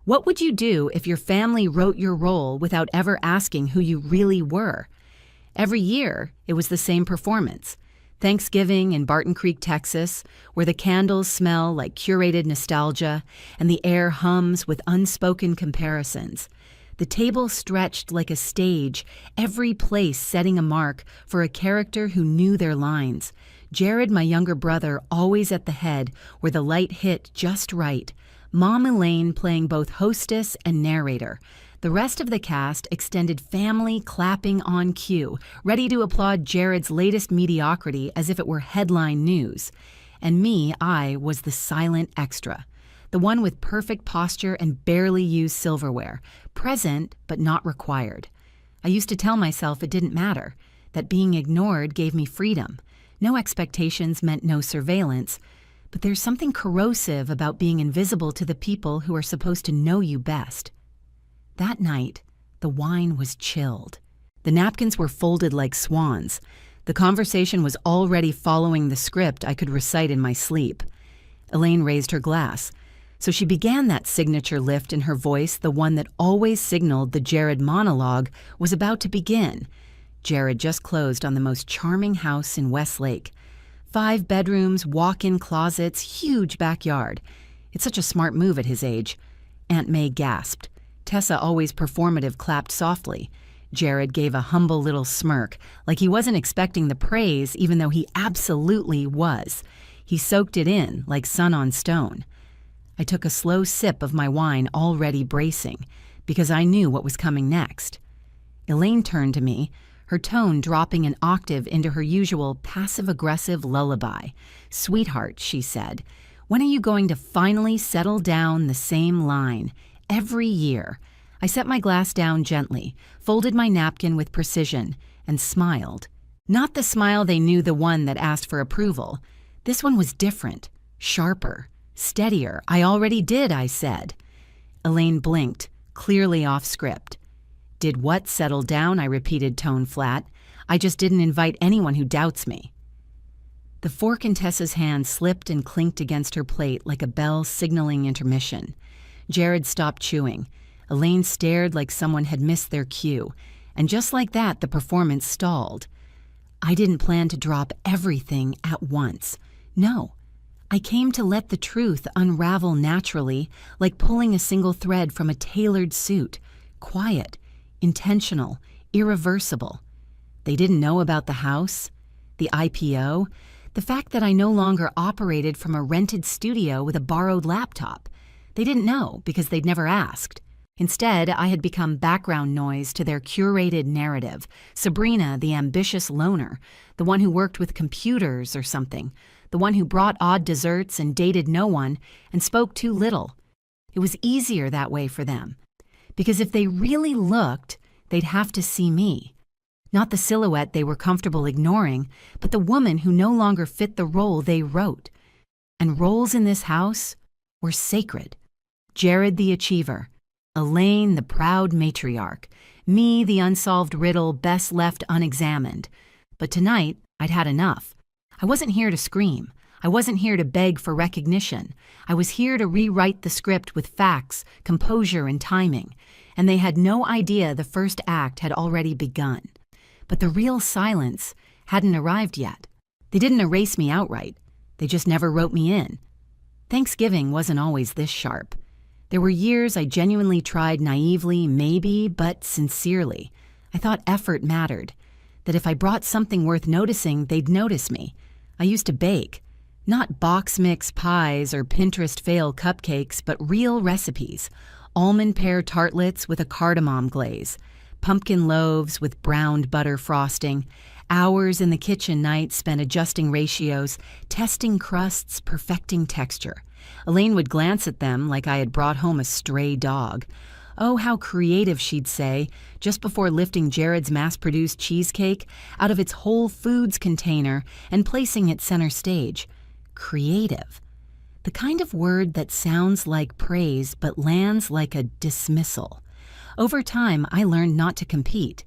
What would you do if your family wrote your role without ever asking who you really were? Every year, it was the same performance. Thanksgiving in Barton Creek, Texas, where the candles smell like curated nostalgia and the air hums with unspoken comparisons. The table stretched like a stage, every place setting a mark for a character who knew their lines. Jared, my younger brother, always at the head, where the light hit just right. Mom Elaine playing both hostess and narrator. The rest of the cast extended family clapping on cue, ready to applaud Jared's latest mediocrity as if it were headline news. And me, I was the silent extra. The one with perfect posture and barely used silverware. Present, but not required. I used to tell myself it didn't matter, that being ignored gave me freedom. No expectations meant no surveillance, but there's something corrosive about being invisible to the people who are supposed to know you best. That night, the wine was chilled. The napkins were folded like swans. The conversation was already following the script I could recite in my sleep. Elaine raised her glass. So she began that signature lift in her voice, the one that always signaled the Jared monologue was about to begin. Jared just closed on the most charming house in Westlake. 5 bedrooms, walk-in closets, huge backyard. It's such a smart move at his age. Aunt May gasped. Tessa, always performative, clapped softly. Jared gave a humble little smirk, like he wasn't expecting the praise, even though he absolutely was. He soaked it in, like sun on stone. I took a slow sip of my wine, already bracing, because I knew what was coming next. Elaine turned to me, her tone dropping an octave into her usual passive-aggressive lullaby. "Sweetheart," she said, "when are you going to finally settle down the same line? Every year." I set my glass down gently, folded my napkin with precision, and smiled. Not the smile they knew, the one that asked for approval. This one was different, sharper, steadier. "I already did," I said. Elaine blinked, clearly off script. "Did what settle down?" I repeated, tone flat. "I just didn't invite anyone who doubts me." The fork in Tessa's hand slipped and clinked against her plate like a bell signaling intermission. Jared stopped chewing. Elaine stared like someone had missed their cue. And just like that, the performance stalled. I didn't plan to drop everything at once. No. I came to let the truth unravel naturally, like pulling a single thread from a tailored suit. Quiet, intentional, irreversible. They didn't know about the house, the IPO, the fact that I no longer operated from a rented studio with a borrowed laptop. They didn't know because they'd never asked. Instead, I had become background noise to their curated narrative. Sabrina, the ambitious loner, the one who worked with computers or something, the one who brought odd desserts and dated no one and spoke too little. It was easier that way for them. Because if they really looked, they'd have to see me. Not the silhouette they were comfortable ignoring, but the woman who no longer fit the role they wrote. And roles in this house were sacred. Jared the achiever, Elaine the proud matriarch, me the unsolved riddle best left unexamined. But tonight, I'd had enough. I wasn't here to scream. I wasn't here to beg for recognition. I was here to rewrite the script with facts, composure, and timing. And they had no idea the first act had already begun. But the real silence hadn't arrived yet. They didn't erase me outright. They just never wrote me in. Thanksgiving wasn't always this sharp. There were years I genuinely tried naively, maybe, but sincerely. I thought effort mattered, that if I brought something worth noticing, they'd notice me. I used to bake, not box mix pies or Pinterest fail cupcakes, but real recipes. Almond pear tartlets with a cardamom glaze, pumpkin loaves with browned butter frosting, hours in the kitchen night spent adjusting ratios, testing crusts, perfecting texture. Elaine would glance at them like I had brought home a stray dog. Oh, how creative, she'd say, just before lifting Jared's mass-produced cheesecake out of its Whole Foods container and placing it center stage. Creative. The kind of word that sounds like praise but lands like a dismissal. Over time, I learned not to compete.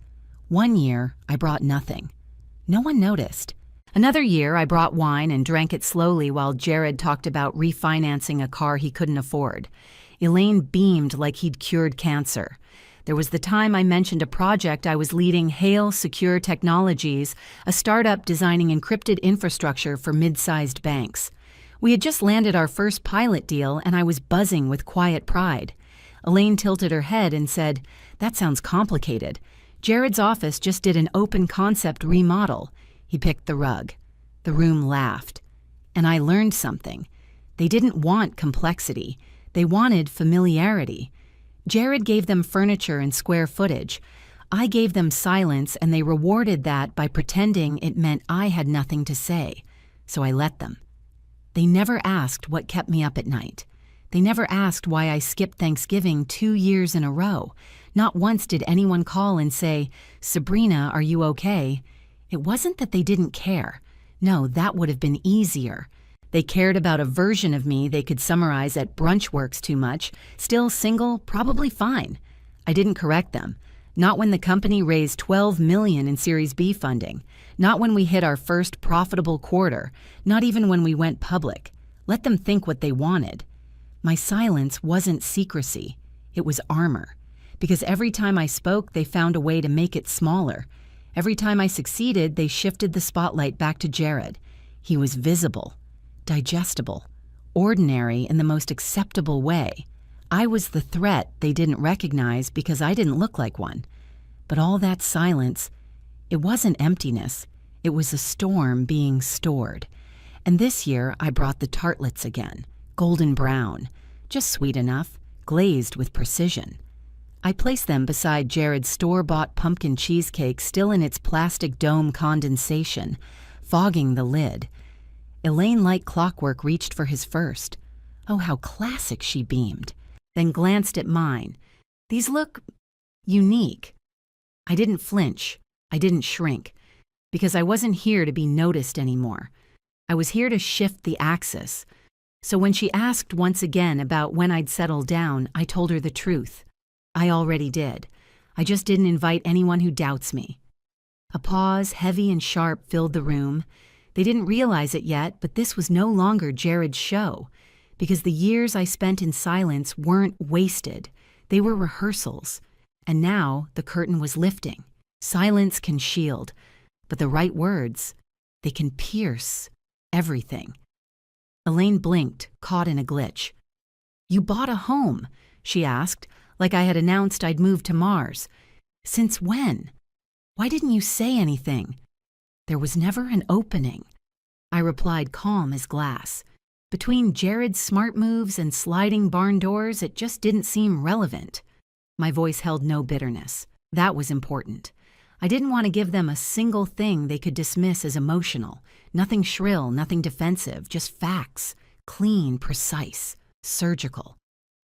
One year, I brought nothing. No one noticed. Another year, I brought wine and drank it slowly while Jared talked about refinancing a car he couldn't afford. Elaine beamed like he'd cured cancer. There was the time I mentioned a project I was leading, Hale Secure Technologies, a startup designing encrypted infrastructure for mid-sized banks. We had just landed our first pilot deal, and I was buzzing with quiet pride. Elaine tilted her head and said, "That sounds complicated. Jared's office just did an open concept remodel." He picked the rug. The room laughed. And I learned something. They didn't want complexity. They wanted familiarity. Jared gave them furniture and square footage. I gave them silence, and they rewarded that by pretending it meant I had nothing to say. So I let them. They never asked what kept me up at night. They never asked why I skipped Thanksgiving 2 years in a row. Not once did anyone call and say, "Sabrina, are you okay?" It wasn't that they didn't care. No, that would have been easier. They cared about a version of me they could summarize at Brunchworks too much. Still single, probably fine. I didn't correct them. Not when the company raised $12 million in Series B funding. Not when we hit our first profitable quarter. Not even when we went public. Let them think what they wanted. My silence wasn't secrecy. It was armor. Because every time I spoke, they found a way to make it smaller. Every time I succeeded, they shifted the spotlight back to Jared. He was visible, digestible, ordinary in the most acceptable way. I was the threat they didn't recognize because I didn't look like one. But all that silence, it wasn't emptiness. It was a storm being stored. And this year, I brought the tartlets again, golden brown, just sweet enough, glazed with precision. I placed them beside Jared's store-bought pumpkin cheesecake still in its plastic dome condensation, fogging the lid. Elaine, like clockwork, reached for his first. Oh, how classic, she beamed, then glanced at mine. These look unique. I didn't flinch. I didn't shrink. Because I wasn't here to be noticed anymore. I was here to shift the axis. So when she asked once again about when I'd settle down, I told her the truth. I already did. I just didn't invite anyone who doubts me. A pause, heavy and sharp, filled the room. They didn't realize it yet, but this was no longer Jared's show. Because the years I spent in silence weren't wasted. They were rehearsals. And now the curtain was lifting. Silence can shield. But the right words, they can pierce everything. Elaine blinked, caught in a glitch. "You bought a home?" she asked, like I had announced I'd moved to Mars. "Since when? Why didn't you say anything?" "There was never an opening," I replied, calm as glass. Between Jared's smart moves and sliding barn doors, it just didn't seem relevant. My voice held no bitterness. That was important. I didn't want to give them a single thing they could dismiss as emotional. Nothing shrill, nothing defensive, just facts. Clean, precise, surgical.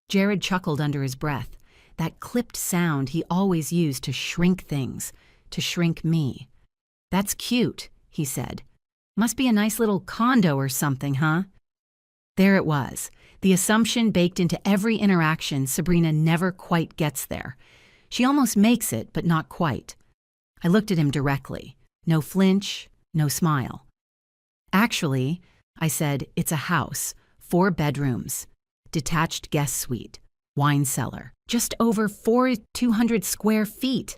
Jared chuckled under his breath. That clipped sound he always used to shrink things, to shrink me. "That's cute," he said. "Must be a nice little condo or something, huh?" There it was, the assumption baked into every interaction. Sabrina never quite gets there. She almost makes it, but not quite. I looked at him directly. No flinch, no smile. "Actually," I said, "it's a house, 4 bedrooms, detached guest suite, wine cellar, just over 200 square feet."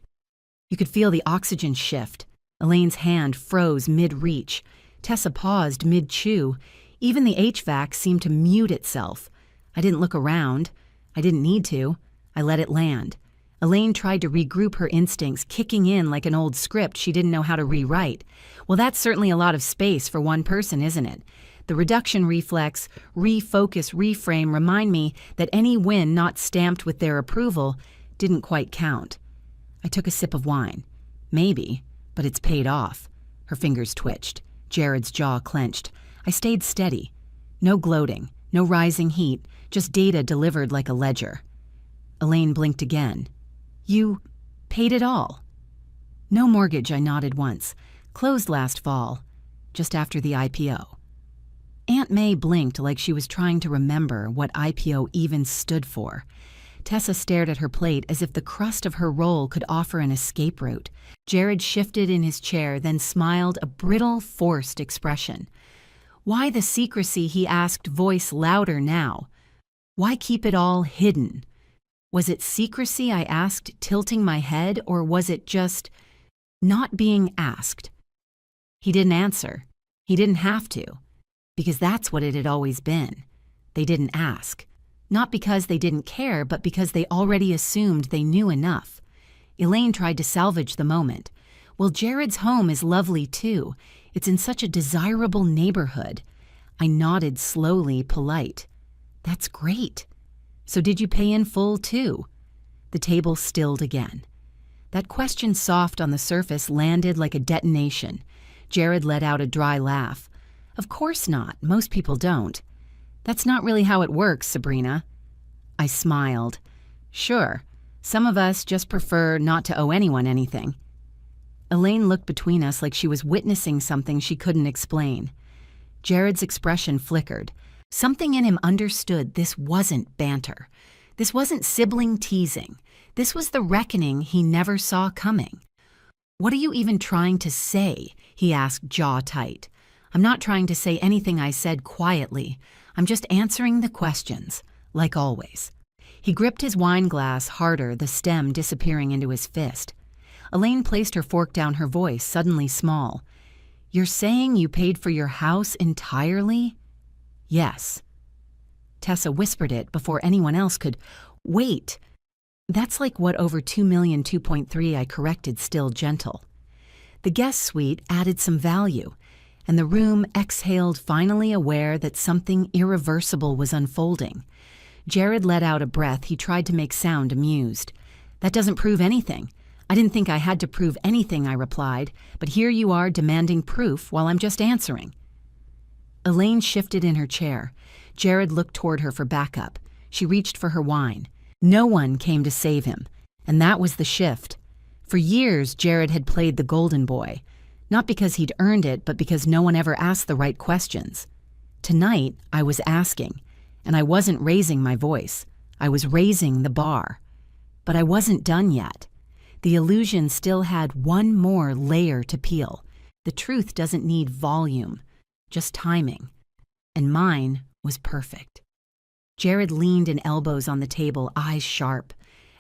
You could feel the oxygen shift. Elaine's hand froze mid-reach. Tessa paused mid-chew. Even the HVAC seemed to mute itself. I didn't look around. I didn't need to. I let it land. Elaine tried to regroup her instincts, kicking in like an old script she didn't know how to rewrite. Well, that's certainly a lot of space for one person, isn't it? The reduction reflex, refocus, reframe remind me that any win not stamped with their approval didn't quite count. I took a sip of wine. Maybe, but it's paid off. Her fingers twitched. Jared's jaw clenched. I stayed steady. No gloating, no rising heat, just data delivered like a ledger. Elaine blinked again. "You paid it all?" "No mortgage," I nodded once. "Closed last fall, just after the IPO." Aunt May blinked like she was trying to remember what IPO even stood for. Tessa stared at her plate as if the crust of her roll could offer an escape route. Jared shifted in his chair, then smiled, a brittle, forced expression. "Why the secrecy?" he asked, voice louder now. Why keep it all hidden? Was it secrecy, I asked, tilting my head, or was it just not being asked? He didn't answer. He didn't have to, because that's what it had always been. They didn't ask. Not because they didn't care, but because they already assumed they knew enough. Elaine tried to salvage the moment. Well, Jared's home is lovely too. It's in such a desirable neighborhood. I nodded slowly, polite. That's great. So did you pay in full too? The table stilled again. That question, soft on the surface, landed like a detonation. Jared let out a dry laugh. Of course not. Most people don't. That's not really how it works, Sabrina. I smiled. Sure. Some of us just prefer not to owe anyone anything. Elaine looked between us like she was witnessing something she couldn't explain. Jared's expression flickered. Something in him understood this wasn't banter. This wasn't sibling teasing. This was the reckoning he never saw coming. What are you even trying to say? He asked, jaw tight. I'm not trying to say anything I said quietly. I'm just answering the questions, like always. He gripped his wine glass harder, the stem disappearing into his fist. Elaine placed her fork down, her voice suddenly small. You're saying you paid for your house entirely? Yes. Tessa whispered it before anyone else could. Wait. That's like what over $2 million, 2.3, I corrected, still gentle. The guest suite added some value, and the room exhaled, finally aware that something irreversible was unfolding. Jared let out a breath he tried to make sound amused. That doesn't prove anything. I didn't think I had to prove anything, I replied, but here you are demanding proof while I'm just answering. Elaine shifted in her chair. Jared looked toward her for backup. She reached for her wine. No one came to save him, and that was the shift. For years, Jared had played the golden boy, not because he'd earned it, but because no one ever asked the right questions. Tonight, I was asking, and I wasn't raising my voice. I was raising the bar. But I wasn't done yet. The illusion still had one more layer to peel. The truth doesn't need volume, just timing. And mine was perfect. Jared leaned in elbows on the table, eyes sharp.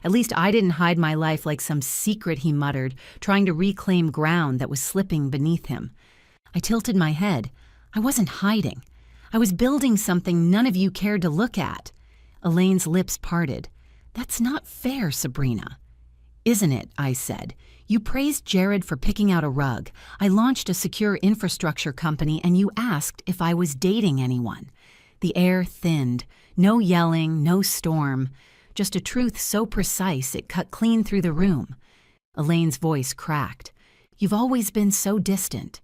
At least I didn't hide my life like some secret, he muttered, trying to reclaim ground that was slipping beneath him. I tilted my head. I wasn't hiding. I was building something none of you cared to look at. Elaine's lips parted. That's not fair, Sabrina. Isn't it? I said. You praised Jared for picking out a rug. I launched a secure infrastructure company, and you asked if I was dating anyone. The air thinned. No yelling, no storm. Just a truth so precise it cut clean through the room. Elaine's voice cracked. You've always been so distant.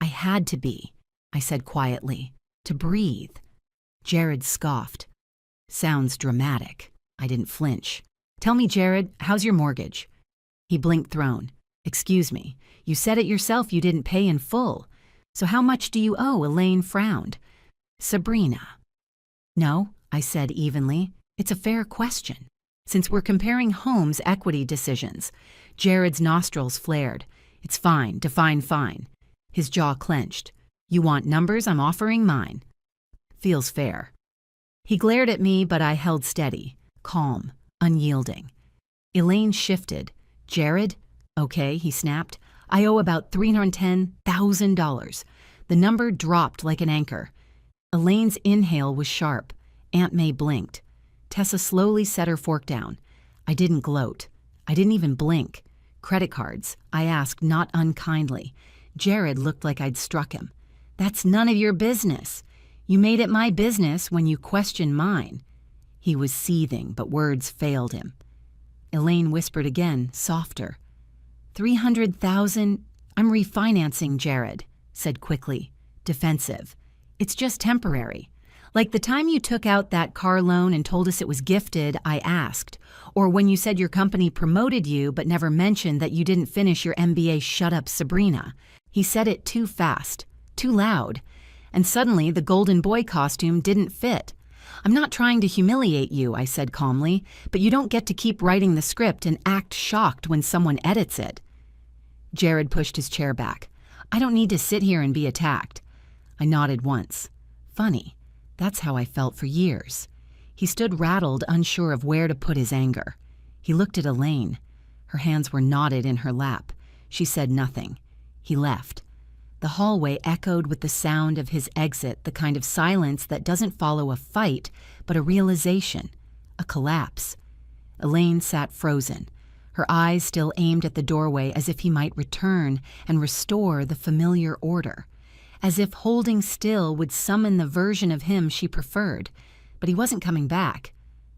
I had to be, I said quietly, to breathe. Jared scoffed. Sounds dramatic. I didn't flinch. Tell me, Jared, how's your mortgage? He blinked thrown. Excuse me, you said it yourself you didn't pay in full. So how much do you owe? Elaine frowned. Sabrina. No, I said evenly. It's a fair question. Since we're comparing homes' equity decisions. Jared's nostrils flared. It's fine, define fine. His jaw clenched. You want numbers? I'm offering mine. Feels fair. He glared at me, but I held steady, calm, unyielding. Elaine shifted. Jared? Okay, he snapped. I owe about $310,000. The number dropped like an anchor. Elaine's inhale was sharp. Aunt May blinked. Tessa slowly set her fork down. I didn't gloat. I didn't even blink. Credit cards, I asked, not unkindly. Jared looked like I'd struck him. That's none of your business. You made it my business when you questioned mine. He was seething, but words failed him. Elaine whispered again, softer. $300,000? I'm refinancing, Jared said quickly, defensive. It's just temporary. Like the time you took out that car loan and told us it was gifted, I asked. Or when you said your company promoted you but never mentioned that you didn't finish your MBA. Shut up, Sabrina. He said it too fast, too loud. And suddenly the golden boy costume didn't fit. I'm not trying to humiliate you, I said calmly, but you don't get to keep writing the script and act shocked when someone edits it. Jared pushed his chair back. I don't need to sit here and be attacked. I nodded once. Funny. That's how I felt for years. He stood rattled, unsure of where to put his anger. He looked at Elaine. Her hands were knotted in her lap. She said nothing. He left. The hallway echoed with the sound of his exit, the kind of silence that doesn't follow a fight, but a realization, a collapse. Elaine sat frozen, her eyes still aimed at the doorway as if he might return and restore the familiar order, as if holding still would summon the version of him she preferred. But he wasn't coming back,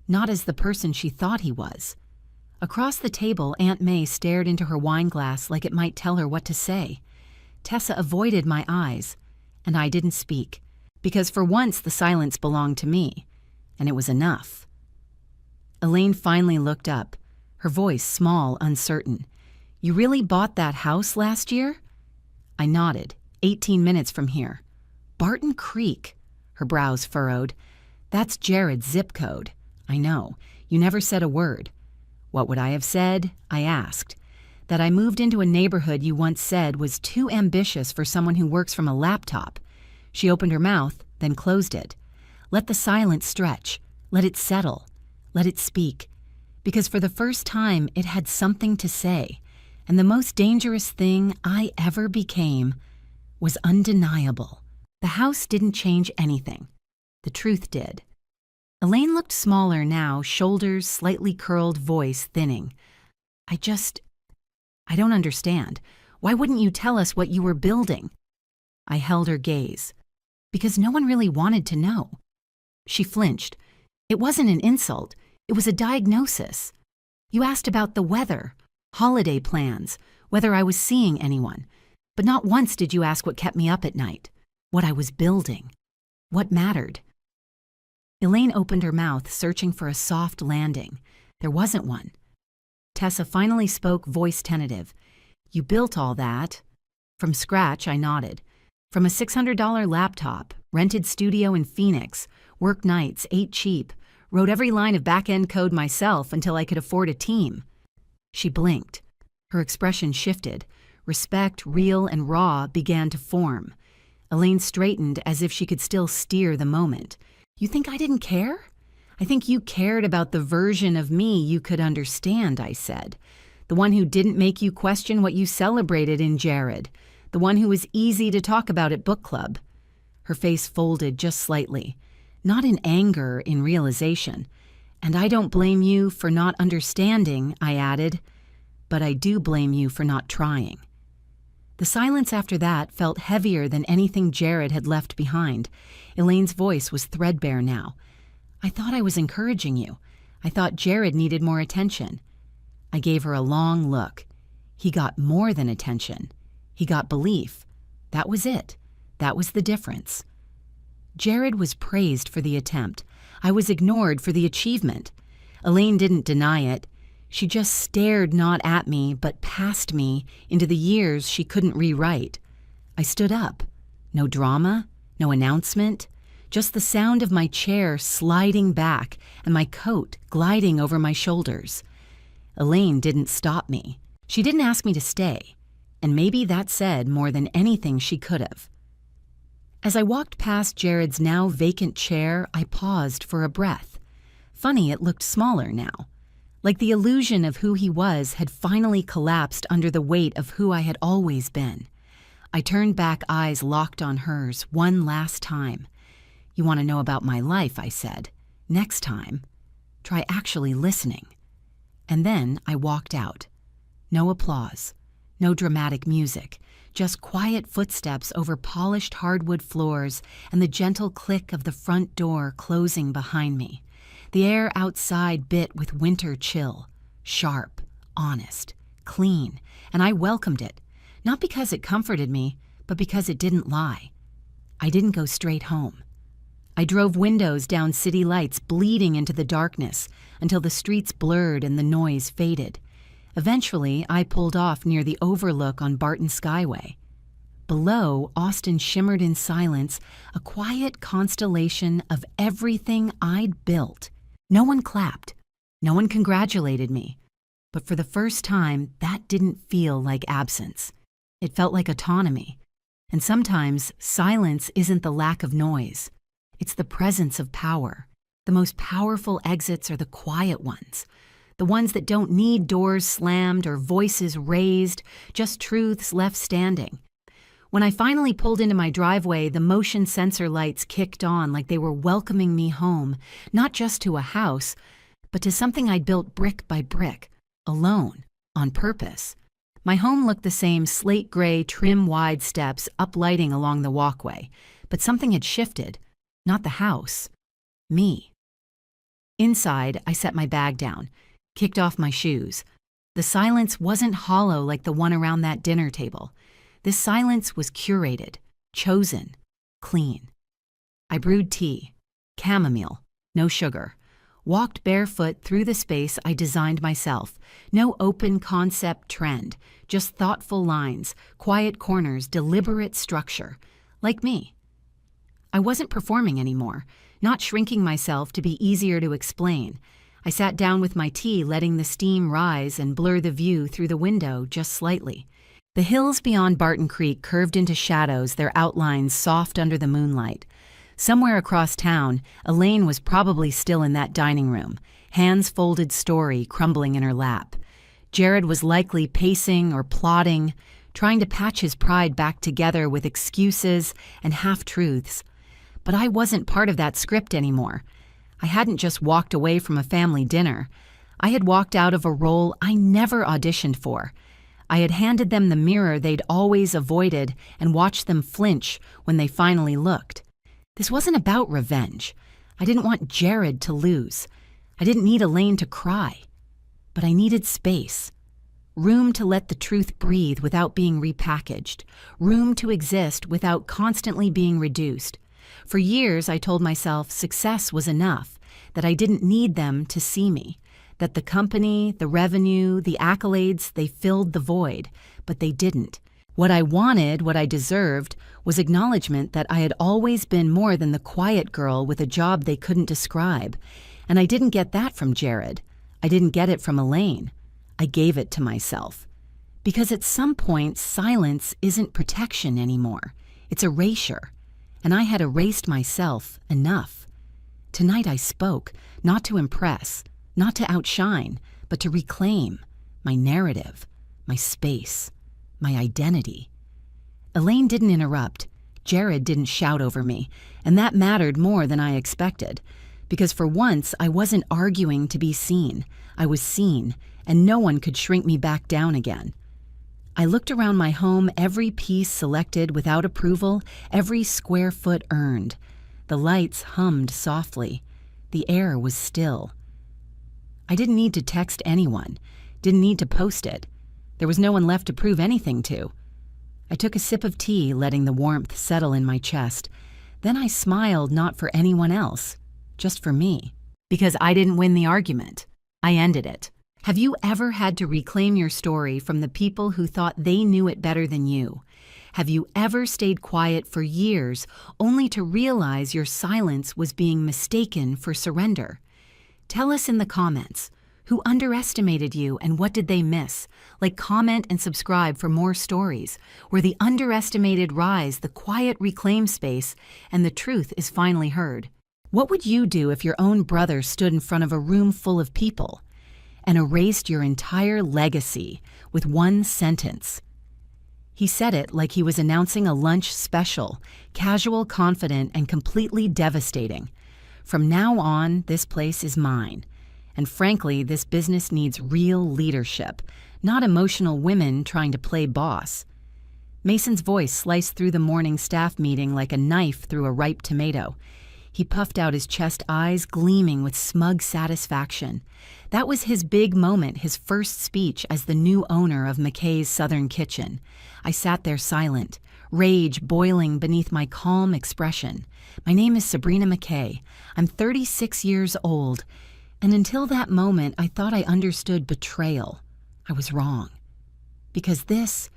not as the person she thought he was. Across the table, Aunt May stared into her wine glass like it might tell her what to say. Tessa avoided my eyes, and I didn't speak, because for once the silence belonged to me, and it was enough. Elaine finally looked up, her voice small, uncertain. "You really bought that house last year?" I nodded. 18 minutes from here. Barton Creek. Her brows furrowed. "That's Jared's zip code." "I know. You never said a word." "What would I have said?" I asked. "That I moved into a neighborhood you once said was too ambitious for someone who works from a laptop." She opened her mouth, then closed it. Let the silence stretch. Let it settle. Let it speak. Because for the first time it had something to say, and the most dangerous thing I ever became was undeniable. The house didn't change anything. The truth did. Elaine looked smaller now, shoulders slightly curled, voice thinning. I don't understand. Why wouldn't you tell us what you were building?" I held her gaze. "Because no one really wanted to know." She flinched. "It wasn't an insult. It was a diagnosis. You asked about the weather, holiday plans, whether I was seeing anyone. But not once did you ask what kept me up at night, what I was building, what mattered." Elaine opened her mouth, searching for a soft landing. There wasn't one. Tessa finally spoke, voice tentative. "You built all that." "From scratch," I nodded. "From a $600 laptop, rented studio in Phoenix, worked nights, ate cheap, wrote every line of back-end code myself until I could afford a team." She blinked. Her expression shifted. Respect, real and raw, began to form. Elaine straightened as if she could still steer the moment. "You think I didn't care?" "I think you cared about the version of me you could understand," I said. "The one who didn't make you question what you celebrated in Jared. The one who was easy to talk about at book club." Her face folded just slightly. Not in anger, in realization. "And I don't blame you for not understanding," I added. "But I do blame you for not trying." The silence after that felt heavier than anything Jared had left behind. Elaine's voice was threadbare now. "I thought I was encouraging you. I thought Jared needed more attention." I gave her a long look. He got more than attention. He got belief. That was it. That was the difference. Jared was praised for the attempt. I was ignored for the achievement. Elaine didn't deny it. She just stared not at me, but past me, into the years she couldn't rewrite. I stood up. No drama, no announcement. Just the sound of my chair sliding back and my coat gliding over my shoulders. Elaine didn't stop me. She didn't ask me to stay, and maybe that said more than anything she could have. As I walked past Jared's now vacant chair, I paused for a breath. Funny, it looked smaller now. Like the illusion of who he was had finally collapsed under the weight of who I had always been. I turned back, eyes locked on hers, one last time. "You want to know about my life," I said. "Next time, try actually listening." And then I walked out. No applause, no dramatic music, just quiet footsteps over polished hardwood floors and the gentle click of the front door closing behind me. The air outside bit with winter chill, sharp, honest, clean, and I welcomed it, not because it comforted me, but because it didn't lie. I didn't go straight home. I drove windows down city lights, bleeding into the darkness, until the streets blurred and the noise faded. Eventually, I pulled off near the overlook on Barton Skyway. Below, Austin shimmered in silence, a quiet constellation of everything I'd built. No one clapped. No one congratulated me. But for the first time, that didn't feel like absence. It felt like autonomy. And sometimes, silence isn't the lack of noise. It's the presence of power. The most powerful exits are the quiet ones, the ones that don't need doors slammed or voices raised, just truths left standing. When I finally pulled into my driveway, the motion sensor lights kicked on like they were welcoming me home, not just to a house, but to something I'd built brick by brick, alone, on purpose. My home looked the same slate gray, trim-wide steps uplighting along the walkway, but something had shifted. Not the house. Me. Inside, I set my bag down, kicked off my shoes. The silence wasn't hollow like the one around that dinner table. This silence was curated, chosen, clean. I brewed tea, chamomile, no sugar, walked barefoot through the space I designed myself. No open concept trend, just thoughtful lines, quiet corners, deliberate structure. Like me. I wasn't performing anymore, not shrinking myself to be easier to explain. I sat down with my tea, letting the steam rise and blur the view through the window just slightly. The hills beyond Barton Creek curved into shadows, their outlines soft under the moonlight. Somewhere across town, Elaine was probably still in that dining room, hands folded story crumbling in her lap. Jared was likely pacing or plotting, trying to patch his pride back together with excuses and half-truths. But I wasn't part of that script anymore. I hadn't just walked away from a family dinner. I had walked out of a role I never auditioned for. I had handed them the mirror they'd always avoided and watched them flinch when they finally looked. This wasn't about revenge. I didn't want Jared to lose. I didn't need Elaine to cry. But I needed space. Room to let the truth breathe without being repackaged. Room to exist without constantly being reduced. For years, I told myself success was enough, that I didn't need them to see me, that the company, the revenue, the accolades, they filled the void, but they didn't. What I wanted, what I deserved, was acknowledgement that I had always been more than the quiet girl with a job they couldn't describe. And I didn't get that from Jared. I didn't get it from Elaine. I gave it to myself. Because at some point, silence isn't protection anymore. It's erasure. And I had erased myself enough. Tonight I spoke, not to impress, not to outshine, but to reclaim my narrative, my space, my identity. Elaine didn't interrupt. Jared didn't shout over me, and that mattered more than I expected, because for once I wasn't arguing to be seen. I was seen, and no one could shrink me back down again. I looked around my home, every piece selected without approval, every square foot earned. The lights hummed softly. The air was still. I didn't need to text anyone, didn't need to post it. There was no one left to prove anything to. I took a sip of tea, letting the warmth settle in my chest. Then I smiled, not for anyone else, just for me. Because I didn't win the argument. I ended it. Have you ever had to reclaim your story from the people who thought they knew it better than you? Have you ever stayed quiet for years only to realize your silence was being mistaken for surrender? Tell us in the comments. Who underestimated you and what did they miss? Like, comment and subscribe for more stories where the underestimated rise, the quiet reclaim space, and the truth is finally heard. What would you do if your own brother stood in front of a room full of people and erased your entire legacy with one sentence? He said it like he was announcing a lunch special, casual, confident, and completely devastating. From now on, this place is mine. And frankly, this business needs real leadership, not emotional women trying to play boss. Mason's voice sliced through the morning staff meeting like a knife through a ripe tomato. He puffed out his chest, eyes gleaming with smug satisfaction. That was his big moment, his first speech as the new owner of McKay's Southern Kitchen. I sat there silent, rage boiling beneath my calm expression. My name is Sabrina McKay. I'm 36 years old, and until that moment, I thought I understood betrayal. I was wrong. Because this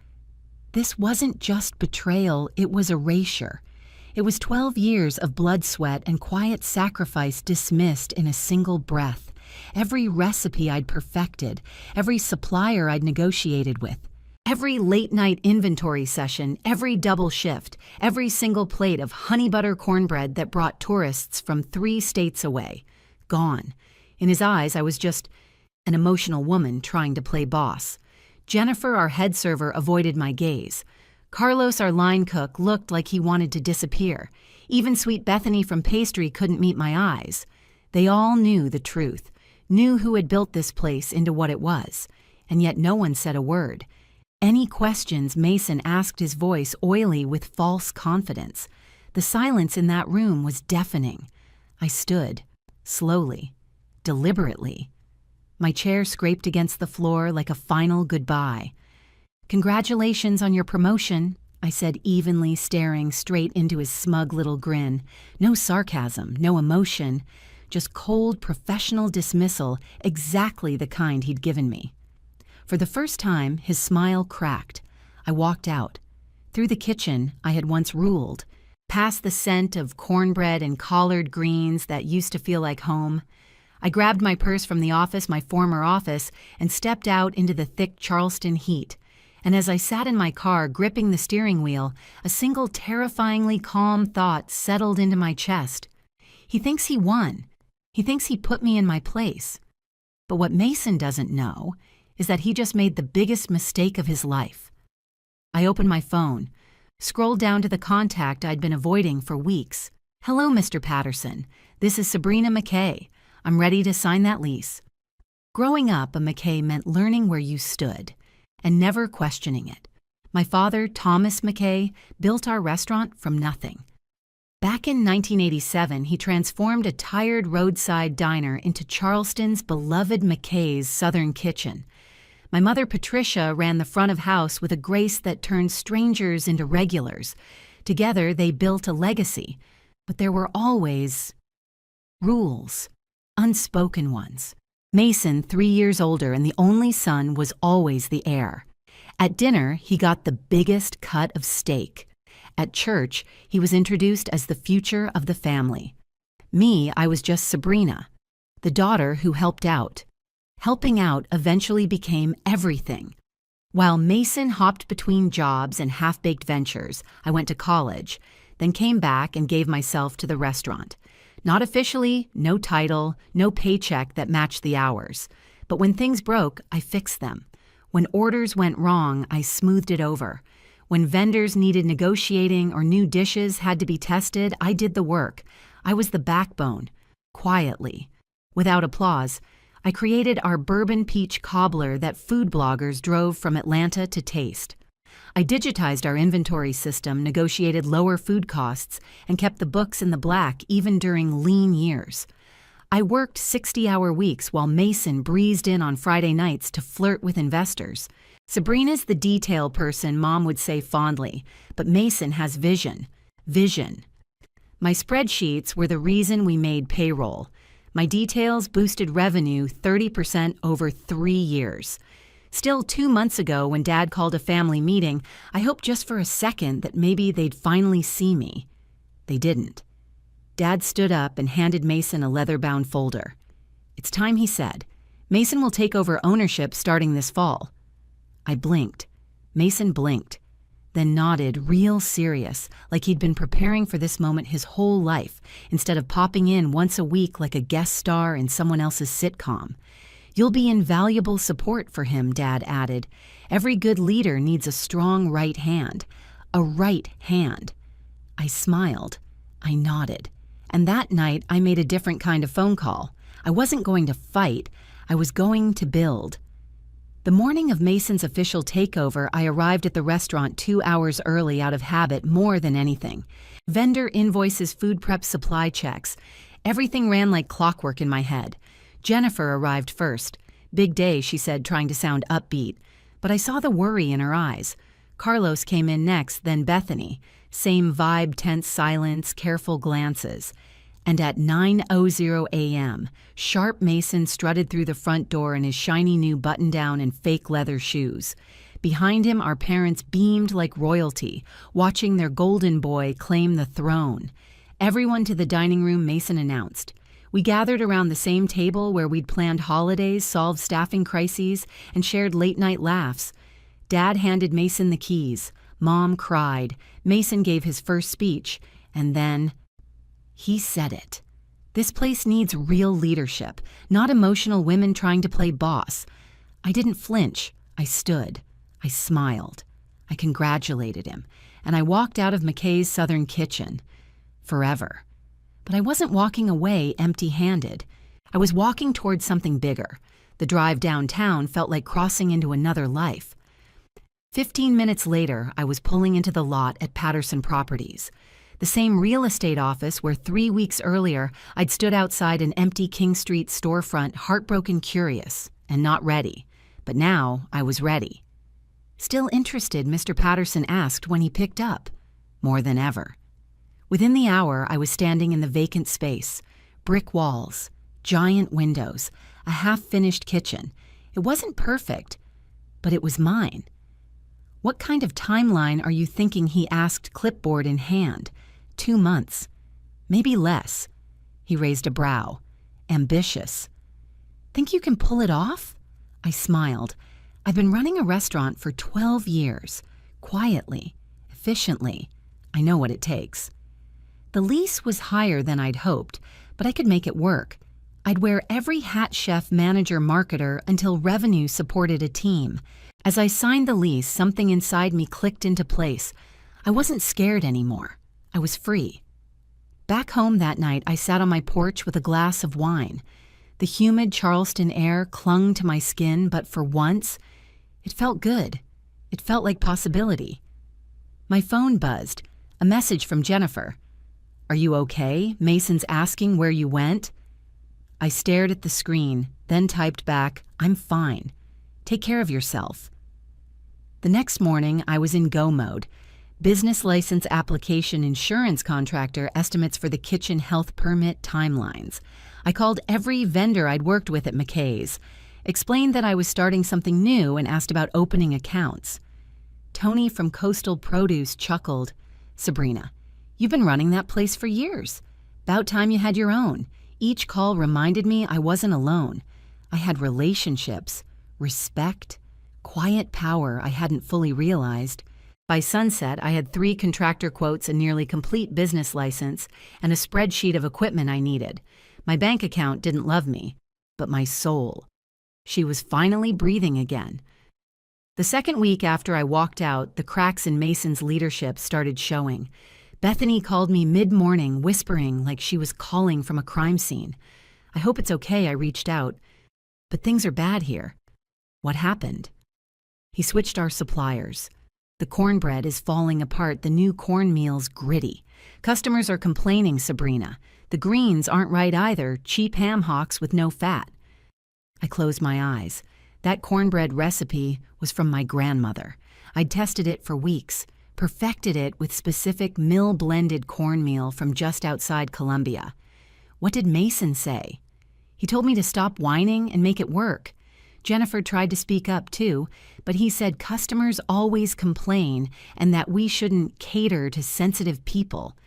wasn't just betrayal, it was erasure. It was 12 years of blood, sweat, and quiet sacrifice dismissed in a single breath. Every recipe I'd perfected, every supplier I'd negotiated with, every late-night inventory session, every double shift, every single plate of honey butter cornbread that brought tourists from 3 states away. gone. In his eyes, I was just an emotional woman trying to play boss. Jennifer, our head server, avoided my gaze. Carlos, our line cook, looked like he wanted to disappear. Even Sweet Bethany from pastry couldn't meet my eyes. They all knew the truth, knew who had built this place into what it was, and yet no one said a word. Any questions Mason asked, his voice oily with false confidence. The silence in that room was deafening. I stood, slowly, deliberately. My chair scraped against the floor like a final goodbye. "Congratulations on your promotion," I said evenly, staring straight into his smug little grin. No sarcasm, no emotion, just cold professional dismissal, exactly the kind he'd given me. For the first time, his smile cracked. I walked out. Through the kitchen I had once ruled, past the scent of cornbread and collard greens that used to feel like home. I grabbed my purse from the office, my former office, and stepped out into the thick Charleston heat. And as I sat in my car, gripping the steering wheel, a single terrifyingly calm thought settled into my chest. He thinks he won. He thinks he put me in my place. But what Mason doesn't know is that he just made the biggest mistake of his life. I opened my phone, scrolled down to the contact I'd been avoiding for weeks. "Hello, Mr. Patterson. This is Sabrina McKay. I'm ready to sign that lease." Growing up, a McKay meant learning where you stood and never questioning it. My father, Thomas McKay, built our restaurant from nothing. Back in 1987, he transformed a tired roadside diner into Charleston's beloved McKay's Southern Kitchen. My mother, Patricia, ran the front of house with a grace that turned strangers into regulars. Together, they built a legacy, but there were always rules. Unspoken ones. Mason, 3 years older and the only son, was always the heir. At dinner, he got the biggest cut of steak. At church, he was introduced as the future of the family. Me, I was just Sabrina, the daughter who helped out. Helping out eventually became everything. While Mason hopped between jobs and half-baked ventures, I went to college, then came back and gave myself to the restaurant. Not officially, no title, no paycheck that matched the hours. But when things broke, I fixed them. When orders went wrong, I smoothed it over. When vendors needed negotiating or new dishes had to be tested, I did the work. I was the backbone, quietly. Without applause, I created our bourbon peach cobbler that food bloggers drove from Atlanta to taste. I digitized our inventory system, negotiated lower food costs, and kept the books in the black even during lean years. I worked 60-hour weeks while Mason breezed in on Friday nights to flirt with investors. Sabrina's the detail person, Mom would say fondly, but Mason has vision. Vision. My spreadsheets were the reason we made payroll. My details boosted revenue 30% over 3 years. Still, 2 months ago, when Dad called a family meeting, I hoped just for a second that maybe they'd finally see me. They didn't. Dad stood up and handed Mason a leather-bound folder. "It's time," he said. "Mason will take over ownership starting this fall." I blinked. Mason blinked, then nodded, real serious, like he'd been preparing for this moment his whole life, instead of popping in once a week like a guest star in someone else's sitcom. "You'll be invaluable support for him," Dad added. "Every good leader needs a strong right hand. A right hand." I smiled. I nodded. And that night, I made a different kind of phone call. I wasn't going to fight. I was going to build. The morning of Mason's official takeover, I arrived at the restaurant 2 hours early out of habit more than anything. Vendor invoices, food prep, supply checks. Everything ran like clockwork in my head. Jennifer arrived first. "Big day," she said, trying to sound upbeat. But I saw the worry in her eyes. Carlos came in next, then Bethany. Same vibe, tense silence, careful glances. And at 9:00 a.m., Sharp Mason strutted through the front door in his shiny new button-down and fake leather shoes. Behind him, our parents beamed like royalty, watching their golden boy claim the throne. "Everyone to the dining room," Mason announced. We gathered around the same table where we'd planned holidays, solved staffing crises, and shared late-night laughs. Dad handed Mason the keys. Mom cried. Mason gave his first speech, and then he said it. This place needs real leadership, not emotional women trying to play boss. I didn't flinch. I stood. I smiled. I congratulated him, and I walked out of McKay's Southern Kitchen. Forever. But I wasn't walking away empty-handed. I was walking towards something bigger. The drive downtown felt like crossing into another life. 15 minutes later, I was pulling into the lot at Patterson Properties, the same real estate office where 3 weeks earlier I'd stood outside an empty King Street storefront, heartbroken, curious, and not ready. But now I was ready. "Still interested?" Mr. Patterson asked when he picked up. More than ever. Within the hour, I was standing in the vacant space. Brick walls, giant windows, a half-finished kitchen. It wasn't perfect, but it was mine. "What kind of timeline are you thinking?" he asked, clipboard in hand. 2 months. Maybe less. He raised a brow. Ambitious. "Think you can pull it off?" I smiled. "I've been running a restaurant for 12 years. Quietly. Efficiently. I know what it takes." The lease was higher than I'd hoped, but I could make it work. I'd wear every hat, chef, manager, marketer, until revenue supported a team. As I signed the lease, something inside me clicked into place. I wasn't scared anymore. I was free. Back home that night, I sat on my porch with a glass of wine. The humid Charleston air clung to my skin, but for once, it felt good. It felt like possibility. My phone buzzed. A message from Jennifer. "Are you okay? Mason's asking where you went." I stared at the screen, then typed back, "I'm fine. Take care of yourself." The next morning, I was in go mode. Business license application, insurance contractor, estimates for the kitchen, health permit, timelines. I called every vendor I'd worked with at McKay's, explained that I was starting something new, and asked about opening accounts. Tony from Coastal Produce chuckled. "Sabrina, you've been running that place for years. About time you had your own." Each call reminded me I wasn't alone. I had relationships, respect, quiet power I hadn't fully realized. By sunset, I had 3 contractor quotes, a nearly complete business license, and a spreadsheet of equipment I needed. My bank account didn't love me, but my soul. She was finally breathing again. The second week after I walked out, the cracks in Mason's leadership started showing. Bethany called me mid-morning, whispering like she was calling from a crime scene. "I hope it's okay," I reached out. "But things are bad here." "What happened?" He switched our suppliers. "The cornbread is falling apart. The new cornmeal's gritty. Customers are complaining, Sabrina. The greens aren't right either. Cheap ham hocks with no fat." I closed my eyes. That cornbread recipe was from my grandmother. I'd tested it for weeks, perfected it with specific mill-blended cornmeal from just outside Columbia. What did Mason say? He told me to stop whining and make it work. Jennifer tried to speak up too, but he said customers always complain and that we shouldn't cater to sensitive people.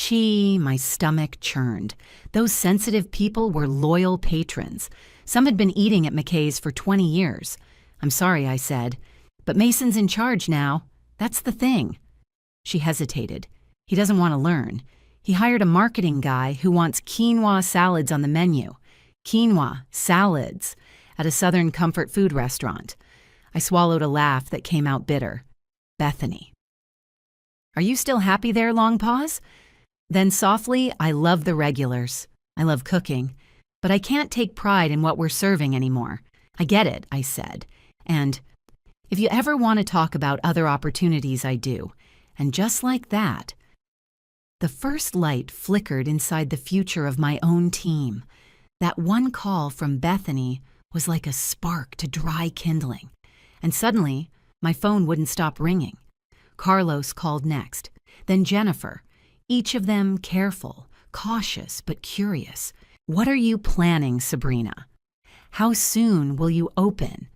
My stomach churned. Those sensitive people were loyal patrons. Some had been eating at McKay's for 20 years. "I'm sorry," I said, "but Mason's in charge now. That's the thing." She hesitated. "He doesn't want to learn. He hired a marketing guy who wants quinoa salads on the menu. Quinoa salads at a Southern comfort food restaurant." I swallowed a laugh that came out bitter. Bethany. "Are you still happy there?" Long pause. Then softly, "I love the regulars. I love cooking. But I can't take pride in what we're serving anymore." "I get it," I said. "And if you ever want to talk about other opportunities, I do." And just like that, the first light flickered inside the future of my own team. That one call from Bethany was like a spark to dry kindling. And suddenly, my phone wouldn't stop ringing. Carlos called next, then Jennifer, each of them careful, cautious, but curious. "What are you planning, Sabrina? How soon will you open?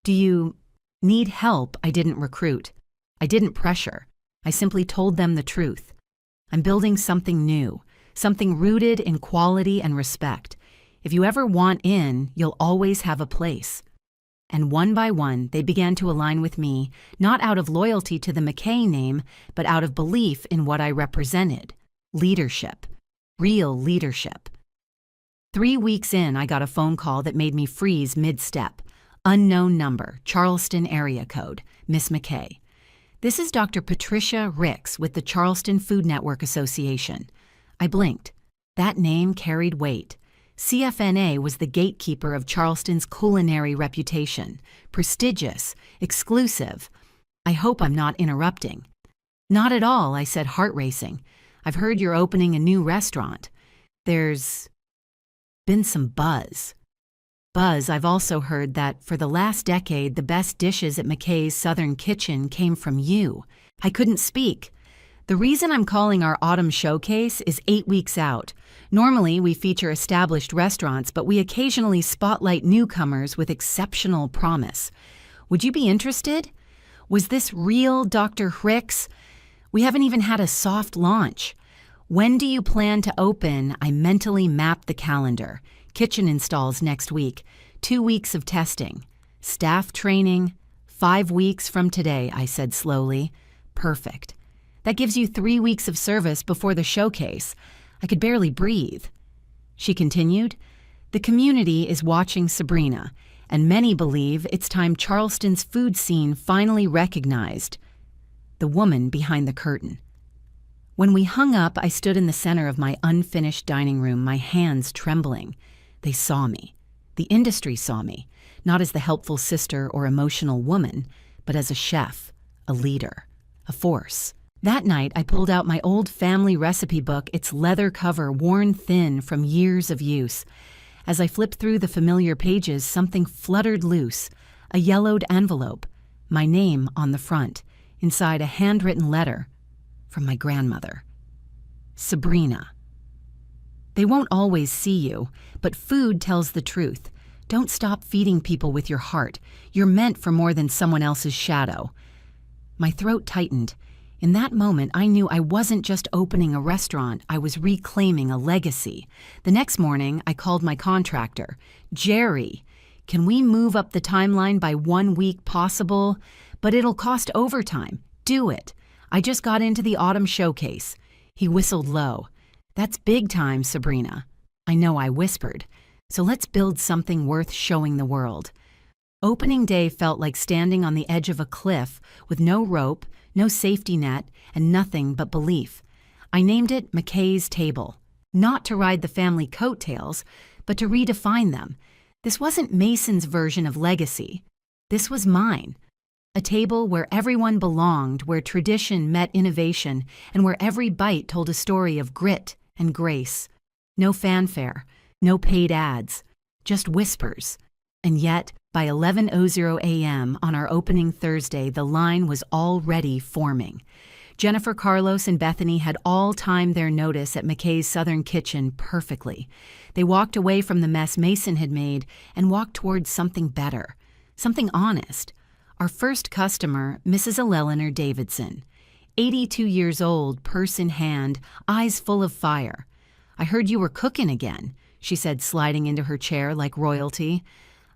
Do you need help?" I didn't recruit. I didn't pressure. I simply told them the truth. "I'm building something new, something rooted in quality and respect. If you ever want in, you'll always have a place." And one by one, they began to align with me, not out of loyalty to the McKay name, but out of belief in what I represented. Leadership. Real leadership. 3 weeks in, I got a phone call that made me freeze mid-step. Unknown number, Charleston area code, Miss McKay. This is Dr. Patricia Ricks with the Charleston Food Network Association. I blinked. That name carried weight. CFNA was the gatekeeper of Charleston's culinary reputation. Prestigious, exclusive. I hope I'm not interrupting. Not at all, I said, heart racing. I've heard you're opening a new restaurant. There's been some buzz. I've also heard that for the last decade, the best dishes at McKay's Southern Kitchen came from you. I couldn't speak. The reason I'm calling our autumn showcase is 8 weeks out. Normally, we feature established restaurants, but we occasionally spotlight newcomers with exceptional promise. Would you be interested? Was this real, Dr. Ricks? We haven't even had a soft launch. When do you plan to open? I mentally mapped the calendar. Kitchen installs next week. 2 weeks of testing. Staff training. 5 weeks from today, I said slowly. Perfect. That gives you 3 weeks of service before the showcase. I could barely breathe. She continued, the community is watching Sabrina, and many believe it's time Charleston's food scene finally recognized the woman behind the curtain. When we hung up, I stood in the center of my unfinished dining room, my hands trembling. They saw me. The industry saw me, not as the helpful sister or emotional woman, but as a chef, a leader, a force. That night, I pulled out my old family recipe book, its leather cover worn thin from years of use. As I flipped through the familiar pages, something fluttered loose, a yellowed envelope, my name on the front, inside a handwritten letter from my grandmother. Sabrina. They won't always see you, but food tells the truth. Don't stop feeding people with your heart. You're meant for more than someone else's shadow. My throat tightened. In that moment, I knew I wasn't just opening a restaurant, I was reclaiming a legacy. The next morning, I called my contractor. Jerry, can we move up the timeline by 1 week possible? But it'll cost overtime. Do it. I just got into the autumn showcase. He whistled low. That's big time, Sabrina. I know, I whispered. So let's build something worth showing the world. Opening day felt like standing on the edge of a cliff with no rope, no safety net, and nothing but belief. I named it McKay's Table, not to ride the family coattails, but to redefine them. This wasn't Mason's version of legacy. This was mine. A table where everyone belonged, where tradition met innovation, and where every bite told a story of grit and grace. No fanfare, no paid ads, just whispers. And yet, by 11:00 a.m. on our opening Thursday, the line was already forming. Jennifer, Carlos, and Bethany had all timed their notice at McKay's Southern Kitchen perfectly. They walked away from the mess Mason had made and walked towards something better, something honest. Our first customer, Mrs. Eleanor Davidson, 82 years old, purse in hand, eyes full of fire. I heard you were cooking again, she said, sliding into her chair like royalty.